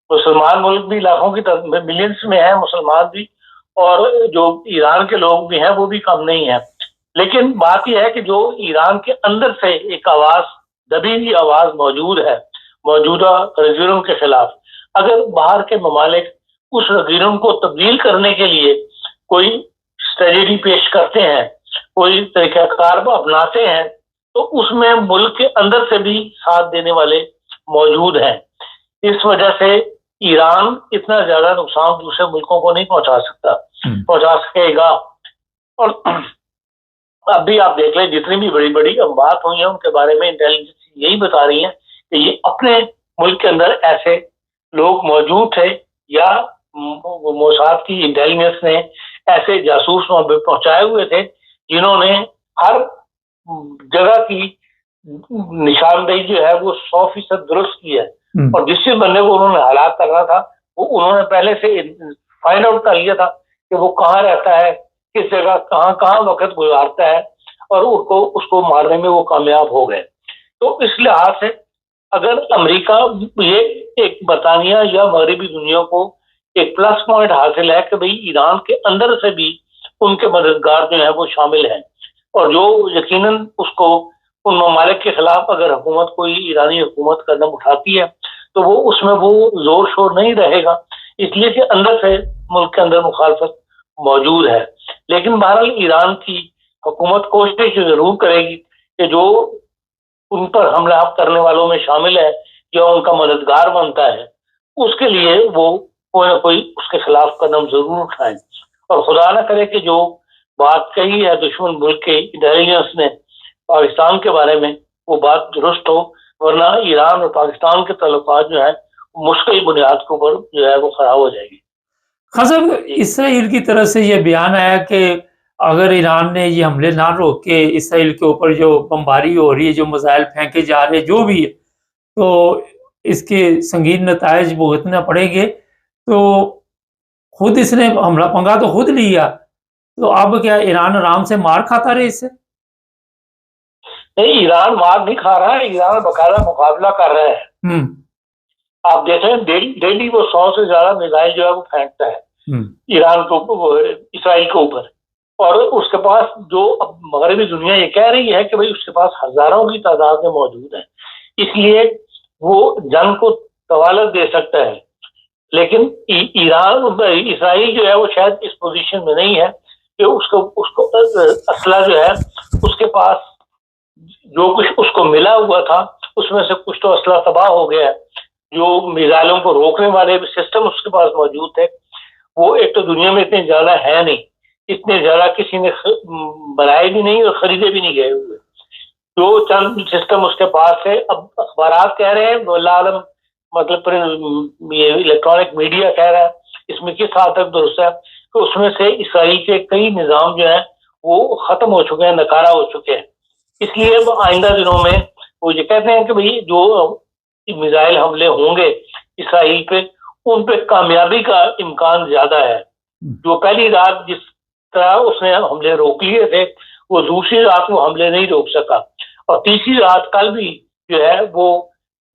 مسلمان ملک بھی لاکھوں کی ملینز میں ہیں مسلمان بھی، اور جو ایران کے لوگ بھی ہیں وہ بھی کم نہیں ہیں۔ لیکن بات یہ ہے کہ جو ایران کے اندر سے ایک آواز، دبی ہوئی آواز موجود ہے موجودہ ریزیوم کے خلاف، اگر باہر کے ممالک اس ریزیوم کو تبدیل کرنے کے لیے کوئی اسٹریٹجی پیش کرتے ہیں، کوئی طریقہ کار اپناتے ہیں، تو اس میں ملک کے اندر سے بھی ساتھ دینے والے موجود ہیں۔ اس وجہ سے ایران اتنا زیادہ نقصان دوسرے ملکوں کو نہیں پہنچا سکے گا۔ اور اب بھی آپ دیکھ لیں جتنی بھی بڑی بڑی بات ہوئی ہیں ان کے بارے میں انٹیلیجنس یہی بتا رہی ہیں کہ یہ اپنے ملک کے اندر ایسے لوگ موجود تھے یا موساد کی انٹیلیجنس نے ایسے جاسوس وہاں پہ پہنچائے ہوئے تھے جنہوں نے ہر جگہ کی نشاندہی جو ہے وہ 100% درست کی ہے، اور جس سے بندے کو انہوں نے ہلاک کرنا تھا وہ انہوں نے پہلے سے فائنڈ آؤٹ کر لیا تھا کہ وہ کہاں رہتا ہے، کس جگہ کہاں وقت گزارتا ہے، اور اس کو مارنے میں وہ کامیاب ہو گئے۔ تو اس لحاظ سے اگر امریکہ یہ ایک برطانیہ یا مغربی دنیا کو ایک پلس پوائنٹ حاصل ہے کہ بھئی ایران کے اندر سے بھی ان کے مددگار جو ہیں وہ شامل ہیں، اور جو یقیناً اس کو ان ممالک کے خلاف اگر حکومت کوئی ایرانی حکومت قدم اٹھاتی ہے تو وہ اس میں وہ زور شور نہیں رہے گا، اس لیے کہ اندر سے ملک کے اندر مخالفت موجود ہے۔ لیکن بہرحال ایران کی حکومت کوشش ضرور کرے گی کہ جو ان پر حملہ کرنے والوں میں شامل ہے یا ان کا مددگار بنتا ہے اس کے لیے وہ کوئی نہ کوئی اس کے خلاف قدم ضرور اٹھائیں، اور خدا نہ کرے کہ جو بات کہی ہے دشمن ملک کے انٹیلیجنس نے پاکستان کے بارے میں وہ بات درست ہو، ورنہ ایران اور پاکستان کے تعلقات جو ہیں مشکل بنیاد کے اوپر جو ہے وہ خراب ہو جائے گی۔ خان صاحب، اسرائیل کی طرف سے یہ بیان آیا کہ اگر ایران نے یہ حملے نہ روک کے اسرائیل کے اوپر جو بمباری ہو رہی ہے، جو میزائل پھینکے جا رہے جو بھی ہے، تو اس کے سنگین نتائج بھگتنا پڑیں گے، تو خود اس نے حملہ پنگا تو خود لیا، تو اب کیا ایران آرام سے مار کھاتا رہے اس سے؟ نہیں، ایران مار نہیں کھا رہا ہے، ایران باقاعدہ مقابلہ کر رہا ہے۔ آپ دیکھیں ڈیلی وہ 100 سے زیادہ میزائل جو ہے وہ پھینکتا ہے ایران کو، اسرائیل کے اوپر، اور اس کے پاس جو اب مغربی دنیا یہ کہہ رہی ہے کہ بھئی اس کے پاس ہزاروں کی تعداد میں موجود ہیں، اس لیے وہ جنگ کو طوالت دے سکتا ہے۔ لیکن اسرائیل جو ہے وہ شاید اس پوزیشن میں نہیں ہے کہ اس کو اسلحہ جو ہے اس کے پاس جو کچھ اس کو ملا ہوا تھا اس میں سے کچھ تو اسلحہ تباہ ہو گیا ہے، جو میزائلوں کو روکنے والے سسٹم اس کے پاس موجود تھے وہ ایک تو دنیا میں اتنے زیادہ ہے نہیں، اتنے زیادہ کسی نے بنائے بھی نہیں اور خریدے بھی نہیں گئے ہوئے، جو چند سسٹم اس کے پاس ہے۔ اب اخبارات کہہ رہے ہیں واللہ عالم، مطلب یہ الیکٹرانک میڈیا کہہ رہا ہے، اس میں کس حد تک درست ہے، کہ اس میں سے اسرائیل کے کئی نظام جو ہیں وہ ختم ہو چکے ہیں, ناکارہ ہو چکے ہیں. اس لیے آئندہ دنوں میں وہ یہ کہتے ہیں کہ بھئی جو میزائل حملے ہوں گے اسرائیل پہ, ان پہ کامیابی کا امکان زیادہ ہے. جو پہلی رات جس طرح اس نے حملے روک لیے تھے, وہ دوسری رات وہ حملے نہیں روک سکا, اور تیسری رات کل بھی جو ہے وہ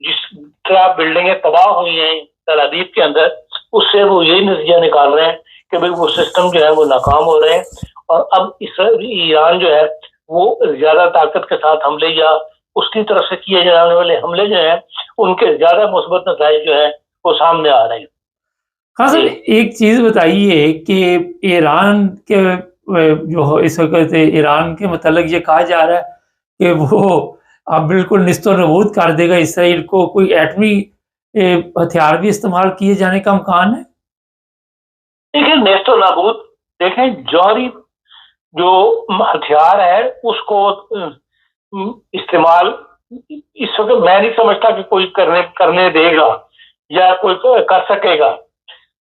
جس طرح بلڈنگیں تباہ ہوئی ہیں تل ابیب کے اندر, اس سے وہ یہی نتیجہ نکال رہے ہیں کہ بھئی وہ سسٹم جو ہے وہ ناکام ہو رہے ہیں, اور اب ایران جو ہے وہ زیادہ طاقت کے ساتھ حملے یا اس کی طرف سے کیے جانے والے حملے جو ہیں ان کے زیادہ مثبت نتائج جو ہیں وہ سامنے آ رہے ہیں. ہاں سر, ایک چیز بتائیے کہ ایران کے جو اس وقت ایران کے متعلق یہ کہا جا رہا ہے کہ وہ اب بالکل نیست و نابود کر دے گا اسرائیل کو, کوئی ایٹمی ہتھیار بھی استعمال کیے جانے کا امکان ہے؟ دیکھیں نیست و نابود, دیکھیں جوہری جو ہتھیار ہے اس کو استعمال اس وقت میں نہیں سمجھتا کہ کوئی کرنے دے گا یا کوئی کر سکے گا.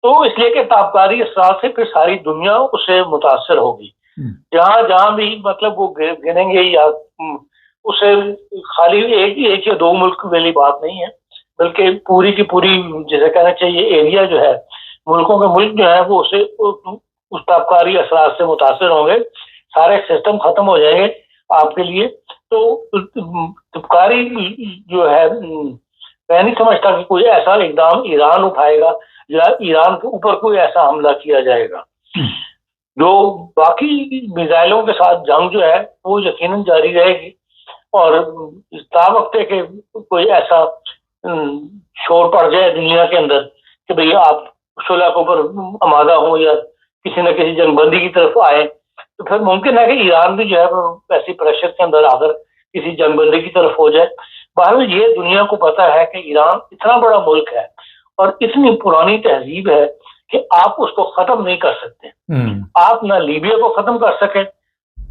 تو اس لیے کہ تابکاری اثرات سے پھر ساری دنیا اس سے متاثر ہوگی. جہاں بھی مطلب وہ گنیں گے یا اسے خالی ایک یا دو ملک والی بات نہیں ہے, بلکہ پوری کی پوری جیسے کہنا چاہیے ایریا جو ہے, ملکوں کے ملک جو ہے وہ اسے اس تابکاری اثرات سے متاثر ہوں گے. سارے سسٹم ختم ہو جائیں گے آپ کے لیے. تو تابکاری جو ہے میں نہیں سمجھتا کہ کوئی ایسا اقدام ایران اٹھائے گا یا ایران کے اوپر کوئی ایسا حملہ کیا جائے گا. جو باقی میزائلوں کے ساتھ جنگ جو ہے وہ یقیناً جاری رہے گی, اور تا وقت ہے کہ کوئی ایسا شور پڑ جائے دنیا کے اندر کہ بھئی آپ صلح کے اوپر آمادہ ہوں یا کسی نہ کسی جنگ بندی کی طرف آئے, تو پھر ممکن ہے کہ ایران بھی جو ہے ایسی پریشر کے اندر آ کر کسی جنگ بندی کی طرف ہو جائے. بہرحال یہ دنیا کو پتا ہے کہ ایران اتنا بڑا ملک ہے اور اتنی پرانی تہذیب ہے کہ آپ اس کو ختم نہیں کر سکتے. آپ نہ لیبیا کو ختم کر سکے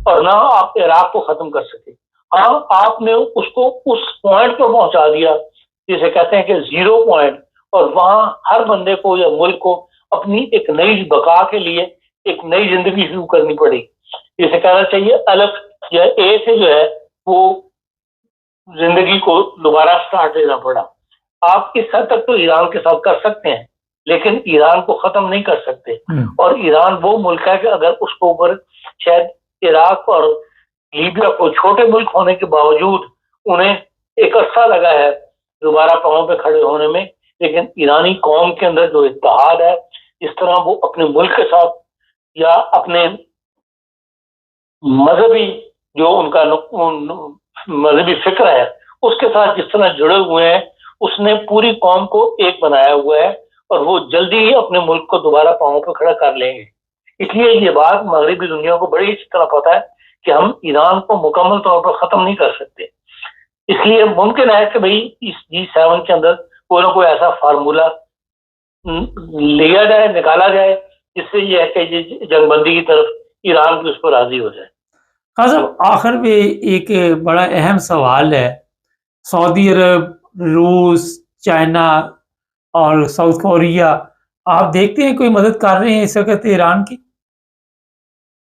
اور نہ آپ عراق کو ختم کر سکے. ہاں آپ نے اس کو اس پوائنٹ پر پہنچا دیا جسے کہتے ہیں کہ 0 پوائنٹ, اور وہاں ہر بندے کو یا ملک کو اپنی ایک نئی بقا کے لیے ایک نئی زندگی شروع کرنی پڑی. جسے کہنا چاہیے الگ یا اے سے جو ہے وہ زندگی کو دوبارہ سٹارٹ دینا پڑا. آپ اس حد تک تو ایران کے ساتھ کر سکتے ہیں, لیکن ایران کو ختم نہیں کر سکتے. اور ایران وہ ملک ہے کہ اگر اس کو اوپر شاید عراق اور لیبیا کو چھوٹے ملک ہونے کے باوجود انہیں ایک عرصہ لگا ہے دوبارہ پاؤں پہ کھڑے ہونے میں, لیکن ایرانی قوم کے اندر جو اتحاد ہے, اس طرح وہ اپنے ملک کے ساتھ یا اپنے مذہبی جو ان کا مذہبی فکر ہے اس کے ساتھ جس طرح جڑے ہوئے ہیں, اس نے پوری قوم کو ایک بنایا ہوا ہے, اور وہ جلدی ہی اپنے ملک کو دوبارہ پاؤں پہ کھڑا کر لیں گے. اس لیے یہ بات مغربی دنیا کو بڑی اچھی طرح پتا ہے کہ ہم ایران کو مکمل طور پر ختم نہیں کر سکتے. اس لیے ممکن ہے کہ بھئی اس G7 کے اندر کوئی نہ کوئی ایسا فارمولا لیا جائے, نکالا جائے, جس سے یہ ہے کہ جنگ بندی کی طرف ایران بھی اس پر راضی ہو جائے. ہاں صاحب, آخر میں ایک بڑا اہم سوال ہے, سعودی عرب, روس, چائنا اور ساؤتھ کوریا, آپ دیکھتے ہیں کوئی مدد کر رہے ہیں اس وقت ایران کی؟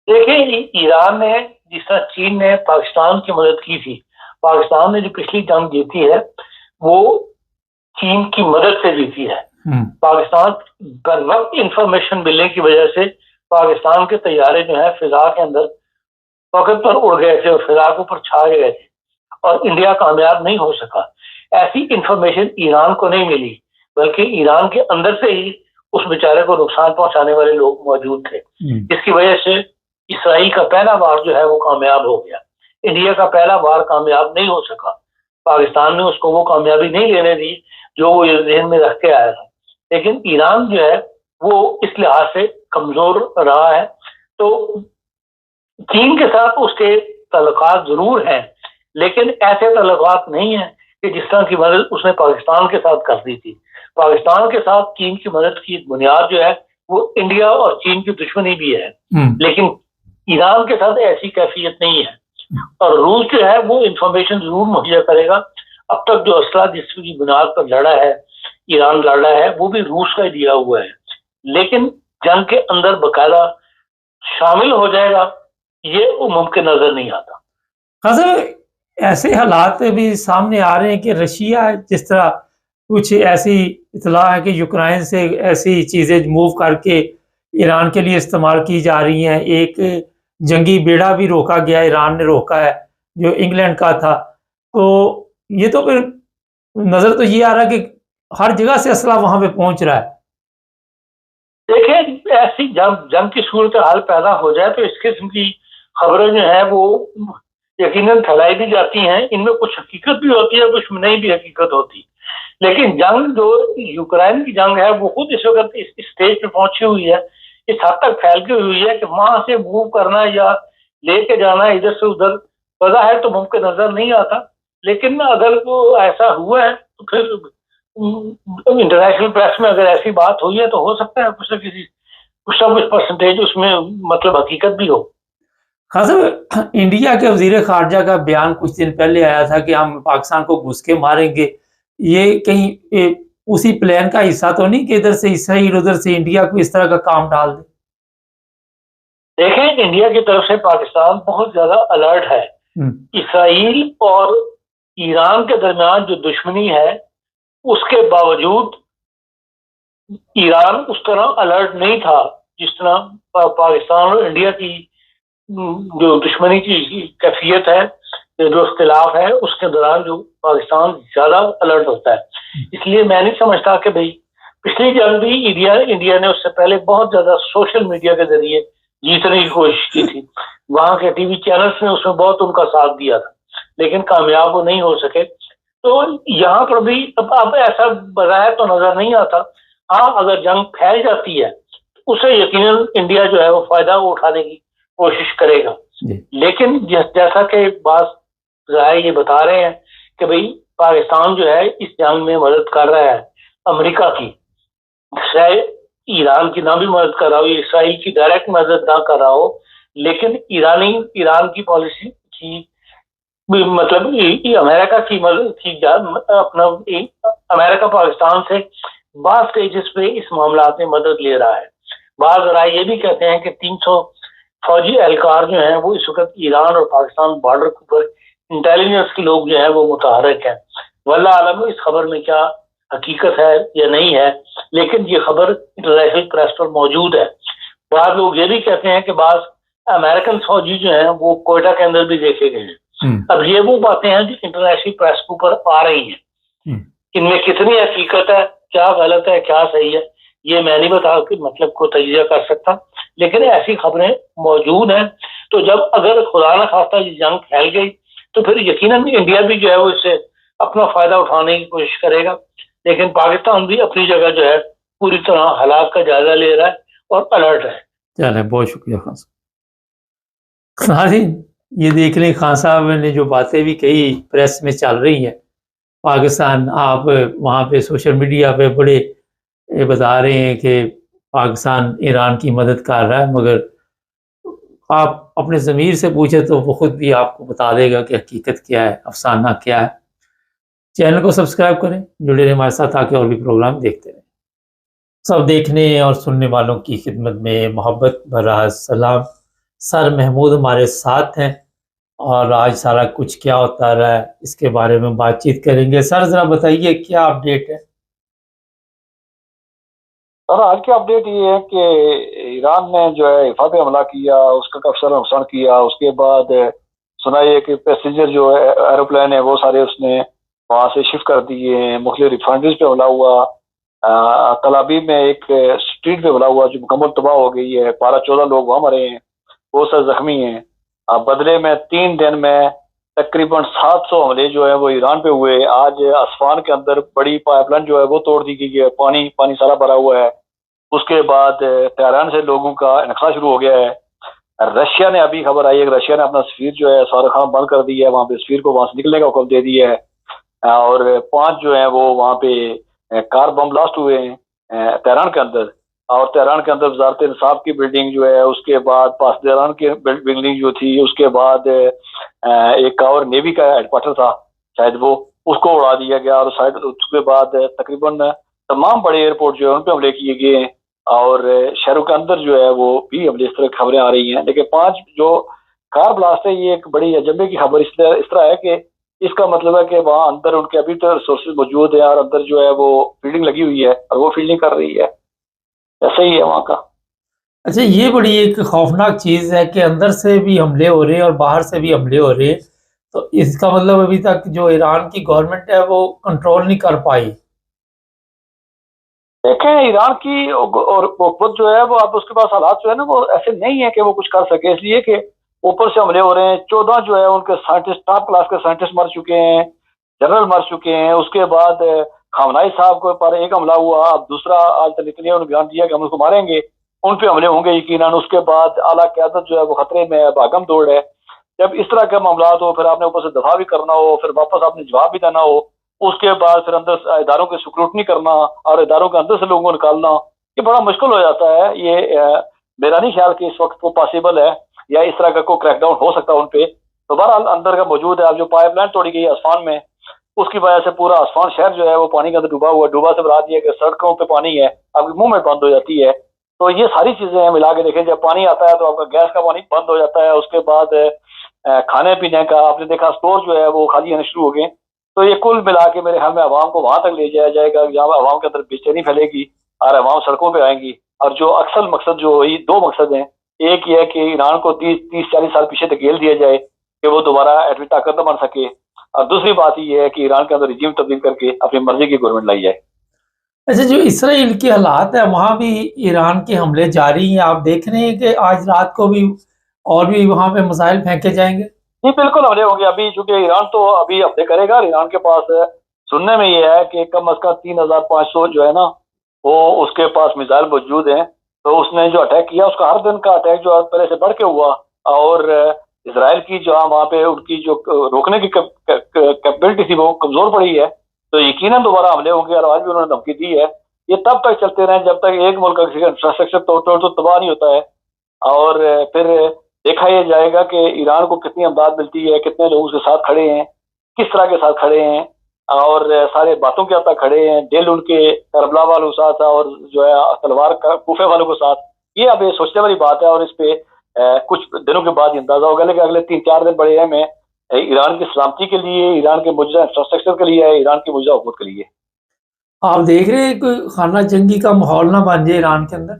دیکھیں ایران نے جس طرح چین نے پاکستان کی مدد کی تھی, پاکستان نے جو پچھلی جنگ جیتی ہے وہ چین کی مدد سے جیتی ہے. پاکستان بر وقت انفارمیشن ملنے کی وجہ سے پاکستان کے طیارے جو ہیں فضا کے اندر وقت پر اڑ گئے تھے اور فضا کے اوپر چھا گئے تھے, اور انڈیا کامیاب نہیں ہو سکا. ایسی انفارمیشن ایران کو نہیں ملی, بلکہ ایران کے اندر سے ہی اس بیچارے کو نقصان پہنچانے والے لوگ موجود تھے, جس کی وجہ سے اسرائیل کا پہلا وار جو ہے وہ کامیاب ہو گیا. انڈیا کا پہلا وار کامیاب نہیں ہو سکا. پاکستان نے اس کو وہ کامیابی نہیں لینے دی جو وہ ذہن میں رکھ کے آیا تھا. لیکن ایران جو ہے وہ اس لحاظ سے کمزور رہا ہے. تو چین کے ساتھ اس کے تعلقات ضرور ہیں, لیکن ایسے تعلقات نہیں ہیں کہ جس طرح کی مدد اس نے پاکستان کے ساتھ کر دی تھی. پاکستان کے ساتھ چین کی مدد کی بنیاد جو ہے وہ انڈیا اور چین کی دشمنی بھی ہے, لیکن ایران کے ساتھ ایسی کیفیت نہیں ہے. اور روس جو ہے وہ انفارمیشن ضرور مہیا کرے گا. اب تک جو اسلحہ جس کی بنیاد پر لڑا ہے ایران لڑ رہا ہے وہ بھی روس کا ہی دیا ہوا ہے, لیکن جنگ کے اندر باقاعدہ شامل ہو جائے گا، یہ ممکن نظر نہیں آتا۔ خاصا ایسے حالات بھی سامنے آ رہے ہیں کہ رشیا جس طرح کچھ ایسی اطلاع ہے کہ یوکرائن سے ایسی چیزیں موو کر کے ایران کے لیے استعمال کی جا رہی ہیں، ایک جنگی بیڑا بھی روکا گیا، ایران نے روکا ہے جو انگلینڈ کا تھا، تو یہ تو پھر نظر تو یہ آ رہا ہے کہ ہر جگہ سے اسلحہ وہاں پہ پہنچ رہا ہے۔ دیکھیں ایسی جنگ کی صورتحال پیدا ہو جائے تو اس قسم کی خبریں جو ہیں وہ یقیناً پھیلائی بھی جاتی ہیں، ان میں کچھ حقیقت بھی ہوتی ہے، کچھ نہیں بھی حقیقت ہوتی، لیکن جنگ جو یوکرائن کی جنگ ہے وہ خود اس وقت اس اسٹیج پہ پہنچی ہوئی ہے، اس حد تک پھیل گئی ہوئی ہے کہ وہاں سے موو کرنا یا لے کے جانا ادھر سے ادھر بظاہر تو ممکن نظر نہیں آتا، لیکن اگر وہ ایسا ہوا ہے تو پھر انٹرنیشنل پریس میں اگر ایسی بات ہوئی ہے تو ہو سکتا ہے کچھ نہ کچھ پرسنٹیج اس میں مطلب حقیقت بھی ہو۔ خاصا انڈیا کے وزیر خارجہ کا بیان کچھ دن پہلے آیا تھا کہ ہم پاکستان کو گھس کے ماریں گے، یہ کہیں اسی پلان کا حصہ تو نہیں کہ ادھر سے اسرائیل ادھر سے انڈیا کو اس طرح کا کام ڈال دے؟ دیکھیں انڈیا کی طرف سے پاکستان بہت زیادہ الرٹ ہے، اسرائیل اور ایران کے درمیان جو دشمنی ہے اس کے باوجود ایران اس طرح الرٹ نہیں تھا جس طرح پاکستان اور انڈیا کی جو دشمنی کی کیفیت ہے، جو اختلاف ہے، اس کے دوران جو پاکستان زیادہ الرٹ ہوتا ہے۔ اس لیے میں نہیں سمجھتا کہ بھئی پچھلی جنگ بھی انڈیا نے اس سے پہلے بہت زیادہ سوشل میڈیا کے ذریعے جیتنے کی کوشش کی تھی، وہاں کے ٹی وی چینلز نے اس میں بہت ان کا ساتھ دیا تھا، لیکن کامیاب وہ نہیں ہو سکے۔ تو یہاں پر بھی اب ایسا بظاہر تو نظر نہیں آتا، ہاں اگر جنگ پھیل جاتی ہے اسے یقیناً انڈیا جو ہے وہ فائدہ اٹھانے کی کوشش کرے گا، لیکن جیسا کہ بعض ذرائع یہ بتا رہے ہیں کہ بھئی پاکستان جو ہے اس جنگ میں مدد کر رہا ہے امریکہ کی، شاید ایران کی نہ بھی مدد کر رہا ہو، اسرائیل کی ڈائریکٹ مدد نہ کر رہا ہو، لیکن ایران کی پالیسی کی مطلب امریکہ کی اپنا امریکہ پاکستان سے بعض اسٹیجز پہ اس معاملات میں مدد لے رہا ہے۔ بعض ذرائع یہ بھی کہتے ہیں کہ 300 فوجی اہلکار جو ہیں وہ اس وقت ایران اور پاکستان بارڈر کے اوپر انٹیلیجنس کے لوگ جو ہیں وہ متحرک ہیں۔ واللہ عالم اس خبر میں کیا حقیقت ہے یا نہیں ہے، لیکن یہ خبر انٹرنیشنل پریس پر موجود ہے۔ بعض لوگ یہ بھی کہتے ہیں کہ بعض امریکن فوجی جو ہیں وہ کوئٹہ کے اندر بھی دیکھے گئے ہیں۔ اب یہ وہ باتیں ہیں جو انٹرنیشنل پریس کے اوپر آ رہی ہیں، ان میں کتنی حقیقت ہے، کیا غلط ہے، کیا صحیح ہے، یہ میں نہیں بتا کہ مطلب کو تجزیہ کر سکتا، لیکن ایسی خبریں موجود ہیں۔ تو جب اگر خدا نہ خواستہ یہ جنگ پھیل گئی تو پھر یقیناً انڈیا بھی جو ہے وہ اس سے اپنا فائدہ اٹھانے کی کوشش کرے گا، لیکن پاکستان بھی اپنی جگہ جو ہے پوری طرح حالات کا جائزہ لے رہا ہے اور الرٹ ہے۔ چلیں، بہت شکریہ خان صاحب۔ ناظرین یہ دیکھ لیں خان صاحب نے جو باتیں بھی کہی پریس میں چل رہی ہیں، پاکستان آپ وہاں پہ سوشل میڈیا پہ بڑے بتا رہے ہیں کہ پاکستان ایران کی مدد کر رہا ہے، مگر آپ اپنے ضمیر سے پوچھیں تو وہ خود بھی آپ کو بتا دے گا کہ حقیقت کیا ہے، افسانہ کیا ہے۔ چینل کو سبسکرائب کریں، جڑے رہیں ہمارے ساتھ تاکہ اور بھی پروگرام دیکھتے رہیں۔ سب دیکھنے اور سننے والوں کی خدمت میں محبت بھرا سلام۔ سر محمود ہمارے ساتھ ہیں اور آج سارا کچھ کیا ہوتا رہا ہے اس کے بارے میں بات چیت کریں گے۔ سر ذرا بتائیے کیا اپڈیٹ ہے؟ سر آج کی اپڈیٹ یہ ہے کہ ایران نے جو ہے حفاظ حملہ کیا، اس کا کافی سارا نقصان کیا، اس کے بعد سنا یہ کہ پیسنجر جو ہے ایروپلین ہے وہ سارے اس نے وہاں سے شفٹ کر دیے ہیں، مختلف ریفائنریز پہ حملہ ہوا، تل ابیب میں ایک اسٹریٹ پہ حملہ ہوا جو مکمل تباہ ہو گئی ہے، 12-14 لوگ وہاں مرے ہیں، بہت سارے زخمی ہیں۔ بدلے میں 3 دن میں تقریباً 700 حملے جو ہے وہ ایران پہ ہوئے۔ آج اسفان کے اندر بڑی پائپ لائن جو ہے وہ توڑ دی گئی ہے، پانی سارا بھرا ہوا ہے۔ اس کے بعد تہران سے لوگوں کا انخلا شروع ہو گیا ہے۔ رشیا نے ابھی خبر آئی ہے کہ رشیا نے اپنا سفیر جو ہے سفارتخانہ بند کر دیا ہے، وہاں پہ سفیر کو وہاں سے نکلنے کا حکم دے دیا ہے، اور 5 جو ہیں وہ وہاں پہ کار بم بلاسٹ ہوئے ہیں تہران کے اندر، اور تہران کے اندر وزارت انصاف کی بلڈنگ جو ہے، اس کے بعد پاسداران کی بلڈنگ جو تھی، اس کے بعد ایک اور نیوی کا ہیڈ کوارٹر تھا شاید وہ، اس کو اڑا دیا گیا، اور اس کے بعد تقریباً تمام بڑے ایئرپورٹ جو ہے ان پہ حملے کیے گئے ہیں۔ اور شہروں کے اندر جو ہے وہ بھی حملے اس طرح کی خبریں آ رہی ہیں. لیکن 5 جو کار بلاسٹ ہے یہ ایک بڑی اجنبے کی خبر اس طرح ہے کہ اس کا مطلب ہے کہ وہاں اندر ان کے ابھی تک ریسورسز موجود ہیں اور اندر جو ہے وہ فیلڈنگ لگی ہوئی ہے اور وہ فیلڈنگ کر رہی ہے. ایسا ہی ہے وہاں کا. اچھا، یہ بڑی ایک خوفناک چیز ہے کہ اندر سے بھی حملے ہو رہے ہیں اور باہر سے بھی حملے ہو رہے ہیں، تو اس کا مطلب ابھی تک جو ایران کی گورنمنٹ ہے وہ کنٹرول نہیں کر پائی. دیکھیں ایران کی اور حکومت جو ہے وہ اب اس کے پاس حالات جو ہے نا وہ ایسے نہیں ہے کہ وہ کچھ کر سکے، اس لیے کہ اوپر سے حملے ہو رہے ہیں. 14 جو ہے ان کے سائنٹسٹ ٹاپ کلاس کے سائنٹسٹ مر چکے ہیں، جنرل مر چکے ہیں. اس کے بعد خامنائی صاحب کو پر ایک حملہ ہوا، اب دوسرا آج تک نکلے انہوں نے بیان دیا کہ ہم اس کو ماریں گے. ان پہ حملے ہوں گے یقیناً. اس کے بعد اعلیٰ قیادت جو ہے وہ خطرے میں ہے، بھاگم دوڑ ہے. جب اس طرح کے معاملات ہو، پھر آپ نے اوپر سے دفاع بھی کرنا ہو، پھر واپس آپ نے جواب بھی دینا ہو، اس کے بعد پھر اندر اداروں کی سکروٹنی کرنا اور اداروں کے اندر سے لوگوں کو نکالنا، یہ بڑا مشکل ہو جاتا ہے. یہ میرا نہیں خیال کہ اس وقت وہ پاسبل ہے یا اس طرح کا کوئی کریک ڈاؤن ہو سکتا ہے ان پہ. تو بہرحال اندر کا موجود ہے. اب جو پائپ لائن توڑی گئی آسمان میں، اس کی وجہ سے پورا آسمان شہر جو ہے وہ پانی کے اندر ڈوبا ہوا. ڈوبا سے مراد یہ ہے کہ سڑکوں پہ پانی ہے، اب منہ میں بند ہو جاتی ہے. تو یہ ساری چیزیں ہیں ملا کے دیکھیں. جب پانی آتا ہے تو آپ کا گیس کا پانی بند ہو جاتا ہے. اس کے بعد کھانے پینے کا آپ نے دیکھا سٹور جو ہے وہ خالی ہونے شروع ہو گئے. تو یہ کل ملا کے میرے خیال میں عوام کو وہاں تک لے جایا جائے گا جہاں عوام کے اندر بے چینی پھیلے گی اور عوام سڑکوں پہ آئیں گی. اور جو اکثر مقصد جو ہوئی 2 مقصد ہیں. ایک یہ ہے کہ ایران کو 30-40 سال پیچھے دھکیل دیا جائے کہ وہ دوبارہ ایٹمی طاقت نہ بن سکے، اور دوسری بات یہ ہے کہ ایران کے اندر رجیم تبدیل کر کے اپنی مرضی کی گورنمنٹ لائی جائے. اچھا، جو اسرائیل کے حالات ہیں وہاں بھی ایران کے حملے جاری ہیں، آپ دیکھ رہے ہیں کہ آج رات کو بھی اور بھی وہاں پہ میزائل پھینکے جائیں گے؟ جی بالکل حملے ہوں گے. ابھی چونکہ ایران تو ابھی حملے کرے گا. ایران کے پاس سننے میں یہ ہے کہ کم از کم 3500 جو ہے نا وہ اس کے پاس میزائل موجود ہیں. تو اس نے جو اٹیک کیا اس کا ہر دن کا اٹیک جو پہلے سے بڑھ کے ہوا، اور اسرائیل کی جو وہاں پہ ان کی جو روکنے کی کیپبلٹی تھی وہ کمزور پڑی ہے. تو یقیناً دوبارہ حملے ہوں گے، اور آج بھی انہوں نے دھمکی دی ہے. یہ تب تک چلتے رہیں جب تک ایک ملک کا کسی کا انفراسٹرکچر تو تباہ نہیں ہوتا ہے. اور پھر دیکھا یہ جائے گا کہ ایران کو کتنی امداد ملتی ہے، کتنے لوگ اس کے ساتھ کھڑے ہیں، کس طرح کے ساتھ کھڑے ہیں، اور سارے باتوں کے حد تک کھڑے ہیں. دل ان کے کربلا والوں کے ساتھ اور جو ہے تلوار کوفے والوں کے ساتھ. یہ اب یہ سوچنے والی بات ہے، اور اس پہ کچھ دنوں کے بعد اندازہ ہوگا. لیکن اگلے 3-4 دن بڑے اہم ہیں ایران کی سلامتی کے لیے، ایران کے موجودہ انفراسٹرکچر کے لیے، ایران کی موجودہ حکومت کے لیے. آپ دیکھ رہے ہیں کوئی خانہ جنگی کا ماحول نہ بن جائے ایران کے اندر؟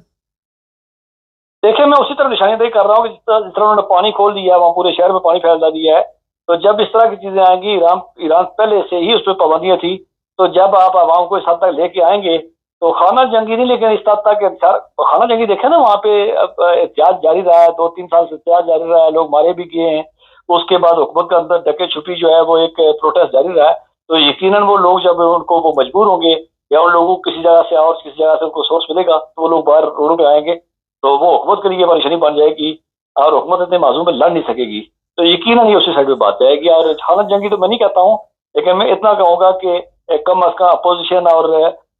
دیکھیں میں اسی طرح نشاندہی کر رہا ہوں کہ جس طرح انہوں نے پانی کھول دیا ہے، وہاں پورے شہر میں پانی پھیلا دیا ہے. تو جب اس طرح کی چیزیں آئیں گی، ایران پہلے سے ہی اس پہ پابندیاں تھی. تو جب آپ عوام کو اس حد تک لے کے آئیں گے تو خانہ جنگی نہیں، لیکن اس حد تک خانہ جنگی دیکھیں نا وہاں پہ احتجاج جاری رہا ہے. 2-3 سال سے احتجاج جاری رہا ہے، لوگ مارے بھی گئے ہیں. اس کے بعد حکومت کے اندر ڈکے چھپی جو ہے وہ ایک پروٹیسٹ جاری رہا ہے. تو یقیناً وہ لوگ جب ان کو وہ مجبور ہوں گے یا ان لوگوں کو کسی جگہ سے اور کسی جگہ سے ان کو سورس ملے گا تو وہ لوگ باہر روڈوں پہ آئیں گے. تو وہ حکومت کے لیے پریشانی بن جائے گی، اور حکومت اتنے معصوم میں لڑ نہیں سکے گی. تو یقیناً یہ اسی سائڈ پہ بات جائے گی. اور خانہ جنگی تو میں نہیں کہتا ہوں، لیکن میں اتنا کہوں گا کہ کم از کم اپوزیشن اور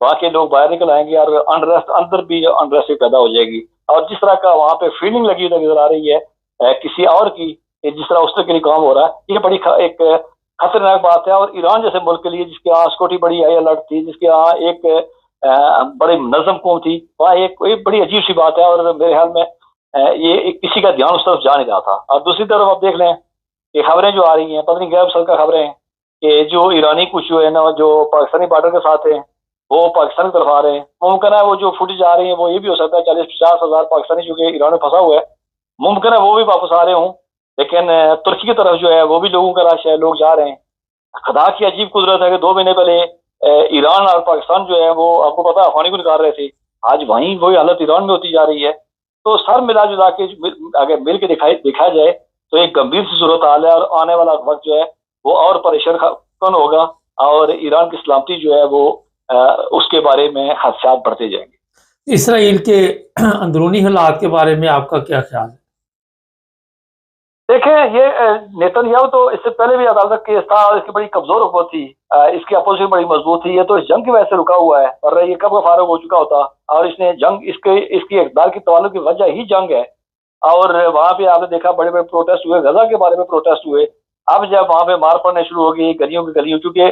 وہاں کے لوگ باہر نکل آئیں گے، اور انریسٹ اندر بھی انریسٹ پیدا ہو جائے گی. اور جس طرح کا وہاں پہ فیلنگ لگی نظر آ رہی ہے کسی اور کی، جس طرح اس طرح کے لیے کام ہو رہا ہے، یہ بڑی ایک خطرناک بات ہے. اور ایران جیسے ملک کے لیے جس کے یہاں سیکورٹی بڑی ہائی الرٹ تھی، جس کے یہاں ایک بڑی منظم قوم تھی، وہاں ایک بڑی عجیب سی بات ہے. اور میرے خیال میں یہ کسی کا دھیان اس طرف جا نہیں رہا تھا. اور دوسری طرف آپ دیکھ لیں کہ خبریں جو آ رہی ہیں، پتہ نہیں غیر مسلح خبریں ہیں کہ جو ایرانی کچھ جو ہے نا جو پاکستانی بارڈر کے ساتھ ہیں وہ پاکستان کی طرف آ رہے ہیں. ممکن ہے وہ جو فوٹیج آ رہی ہیں وہ یہ بھی ہو سکتا ہے 40-50 ہزار پاکستانی جو کہ ایران میں پھنسا ہوا ہے، ممکن ہے وہ بھی واپس آ رہے ہوں. لیکن ترکی کی طرف جو ہے وہ بھی لوگوں کا رش ہے، لوگ جا رہے ہیں. خدا کی عجیب قدرت ہے کہ 2 مہینے پہلے ایران اور پاکستان جو ہے وہ آپ کو پتا افغانی کو نکال رہے تھے، آج وہیں وہی حالت ایران میں ہوتی جا رہی ہے. تو سر ملا جلا کے اگر مل کے دیکھا جائے تو ایک گمبھیر سی صورت حال ہے. اور آنے والا وقت جو ہے وہ اور پریشان کن ہوگا، اور ایران کی سلامتی جو ہے وہ اس کے بارے میں خدشات بڑھتے جائیں گے. اسرائیل کے اندرونی حالات کے بارے میں آپ کا کیا خیال ہے؟ دیکھیں یہ نیتن یاہو تو اس سے پہلے بھی عدالت کیس تھا، اور اس کی بڑی کمزور حکومت تھی، اس کی اپوزیشن بڑی مضبوط تھی. یہ تو اس جنگ کی وجہ سے رکا ہوا ہے، اور یہ کب کا فارغ ہو چکا ہوتا. اور اس نے جنگ اس کی اقدار کی توالوں کی وجہ ہی جنگ ہے. اور وہاں پہ آپ نے دیکھا بڑے بڑے پروٹیسٹ ہوئے، غزہ کے بارے میں پروٹیسٹ ہوئے. اب جب وہاں پہ مار پڑنے شروع ہو گئی گلیوں کی گلیوں، کیونکہ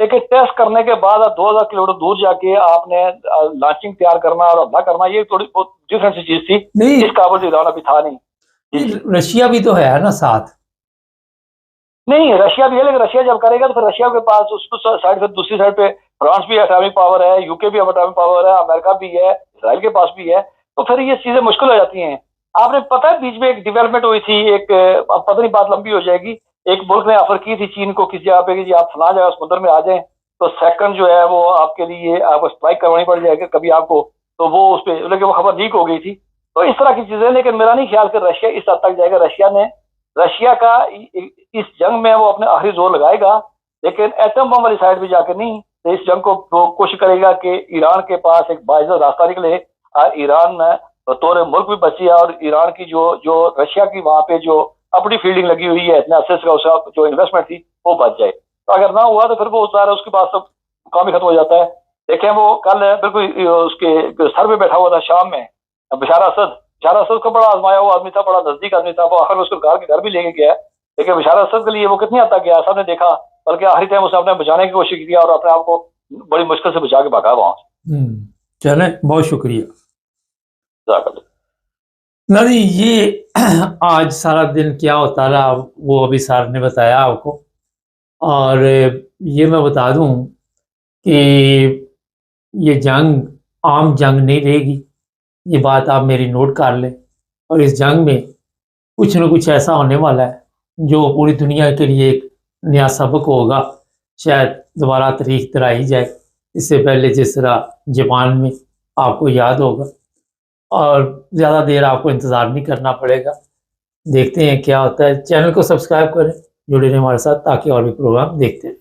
لیکن ٹیسٹ کرنے کے بعد 2000 کلو میٹر دور جا کے آپ نے لانچنگ تیار کرنا اور حملہ کرنا، یہ تھوڑی بہت ڈفرینٹ سی چیز تھی، نہیں اس قابل ایران ابھی تھا نہیں۔ رشیا بھی تو ہے نا ساتھ؟ نہیں رشیا بھی ہے، لیکن رشیا جب کرے گا تو پھر رشیا کے پاس اس کو سائڈ پہ دوسری سائڈ پہ فرانس بھی اٹامک پاور ہے، یو کے بھی اٹامک پاور ہے، امریکہ بھی ہے، اسرائیل کے پاس بھی ہے، تو پھر یہ چیزیں مشکل ہو جاتی ہیں۔ آپ نے پتہ ہے بیچ میں ایک ڈیولپمنٹ ہوئی تھی، ایک پتہ نہیں بات لمبی ہو جائے گی، ایک ملک نے آفر کی تھی چین کو کسی جگہ پہ کہ جی آپ فلاں جگہ سمندر میں آ جائیں تو سیکنڈ جو ہے وہ آپ کے لیے آپ کو اسٹرائک کروانی پڑ جائے گی کبھی آپ کو، تو وہ اس پہ لیکن وہ خبر لیک ہو گئی تھی۔ تو اس طرح کی چیزیں، لیکن میرا نہیں خیال کہ رشیا اس حد تک جائے گا۔ رشیا کا اس جنگ میں وہ اپنے آخری زور لگائے گا، لیکن ایٹم بم والی سائڈ بھی جا کے نہیں، تو اس جنگ کو وہ کوشش کرے گا کہ ایران کے پاس ایک باعزت راستہ نکلے اور ایران بطور ملک بھی بچی، اور ایران کی جو رشیا کی وہاں پہ جو اپنی فیلڈنگ لگی ہوئی ہے اتنے عرصے کا، اس جو انویسٹمنٹ تھی وہ بچ جائے۔ تو اگر نہ ہوا تو پھر وہ سارا اس کے پاس سب کام ہی ختم ہو جاتا ہے۔ دیکھیں وہ کل بالکل اس کے سر پہ بیٹھا ہوا تھا شام میں بشار اسد کو بڑا آزمایا ہوا آدمی تھا، بڑا نزدیک آدمی تھا، وہ آخر میں اس کو گھر بھی لے کے گیا، لیکن بشار اسد کے لیے وہ کتنی حد تک گیا سب نے دیکھا، بلکہ آخری ٹائم اس نے اپنے بچانے کی کوشش کی اور اپنے آپ کو بڑی مشکل سے بچا کے بھاگا وہاں۔ چلیں بہت شکریہ جزاک اللہ۔ نادی۔ یہ آج سارا دن کیا ہوتا رہا وہ ابھی سر نے بتایا آپ کو، اور یہ میں بتا دوں کہ یہ جنگ عام جنگ نہیں رہے گی، یہ بات آپ میری نوٹ کر لیں، اور اس جنگ میں کچھ نہ کچھ ایسا ہونے والا ہے جو پوری دنیا کے لیے ایک نیا سبق ہوگا، شاید دوبارہ تاریخ دہرائی جائے۔ اس سے پہلے جس طرح جاپان میں آپ کو یاد ہوگا، اور زیادہ دیر آپ کو انتظار نہیں کرنا پڑے گا، دیکھتے ہیں کیا ہوتا ہے۔ چینل کو سبسکرائب کریں، جڑے رہیں ہمارے ساتھ تاکہ اور بھی پروگرام دیکھتے رہیں۔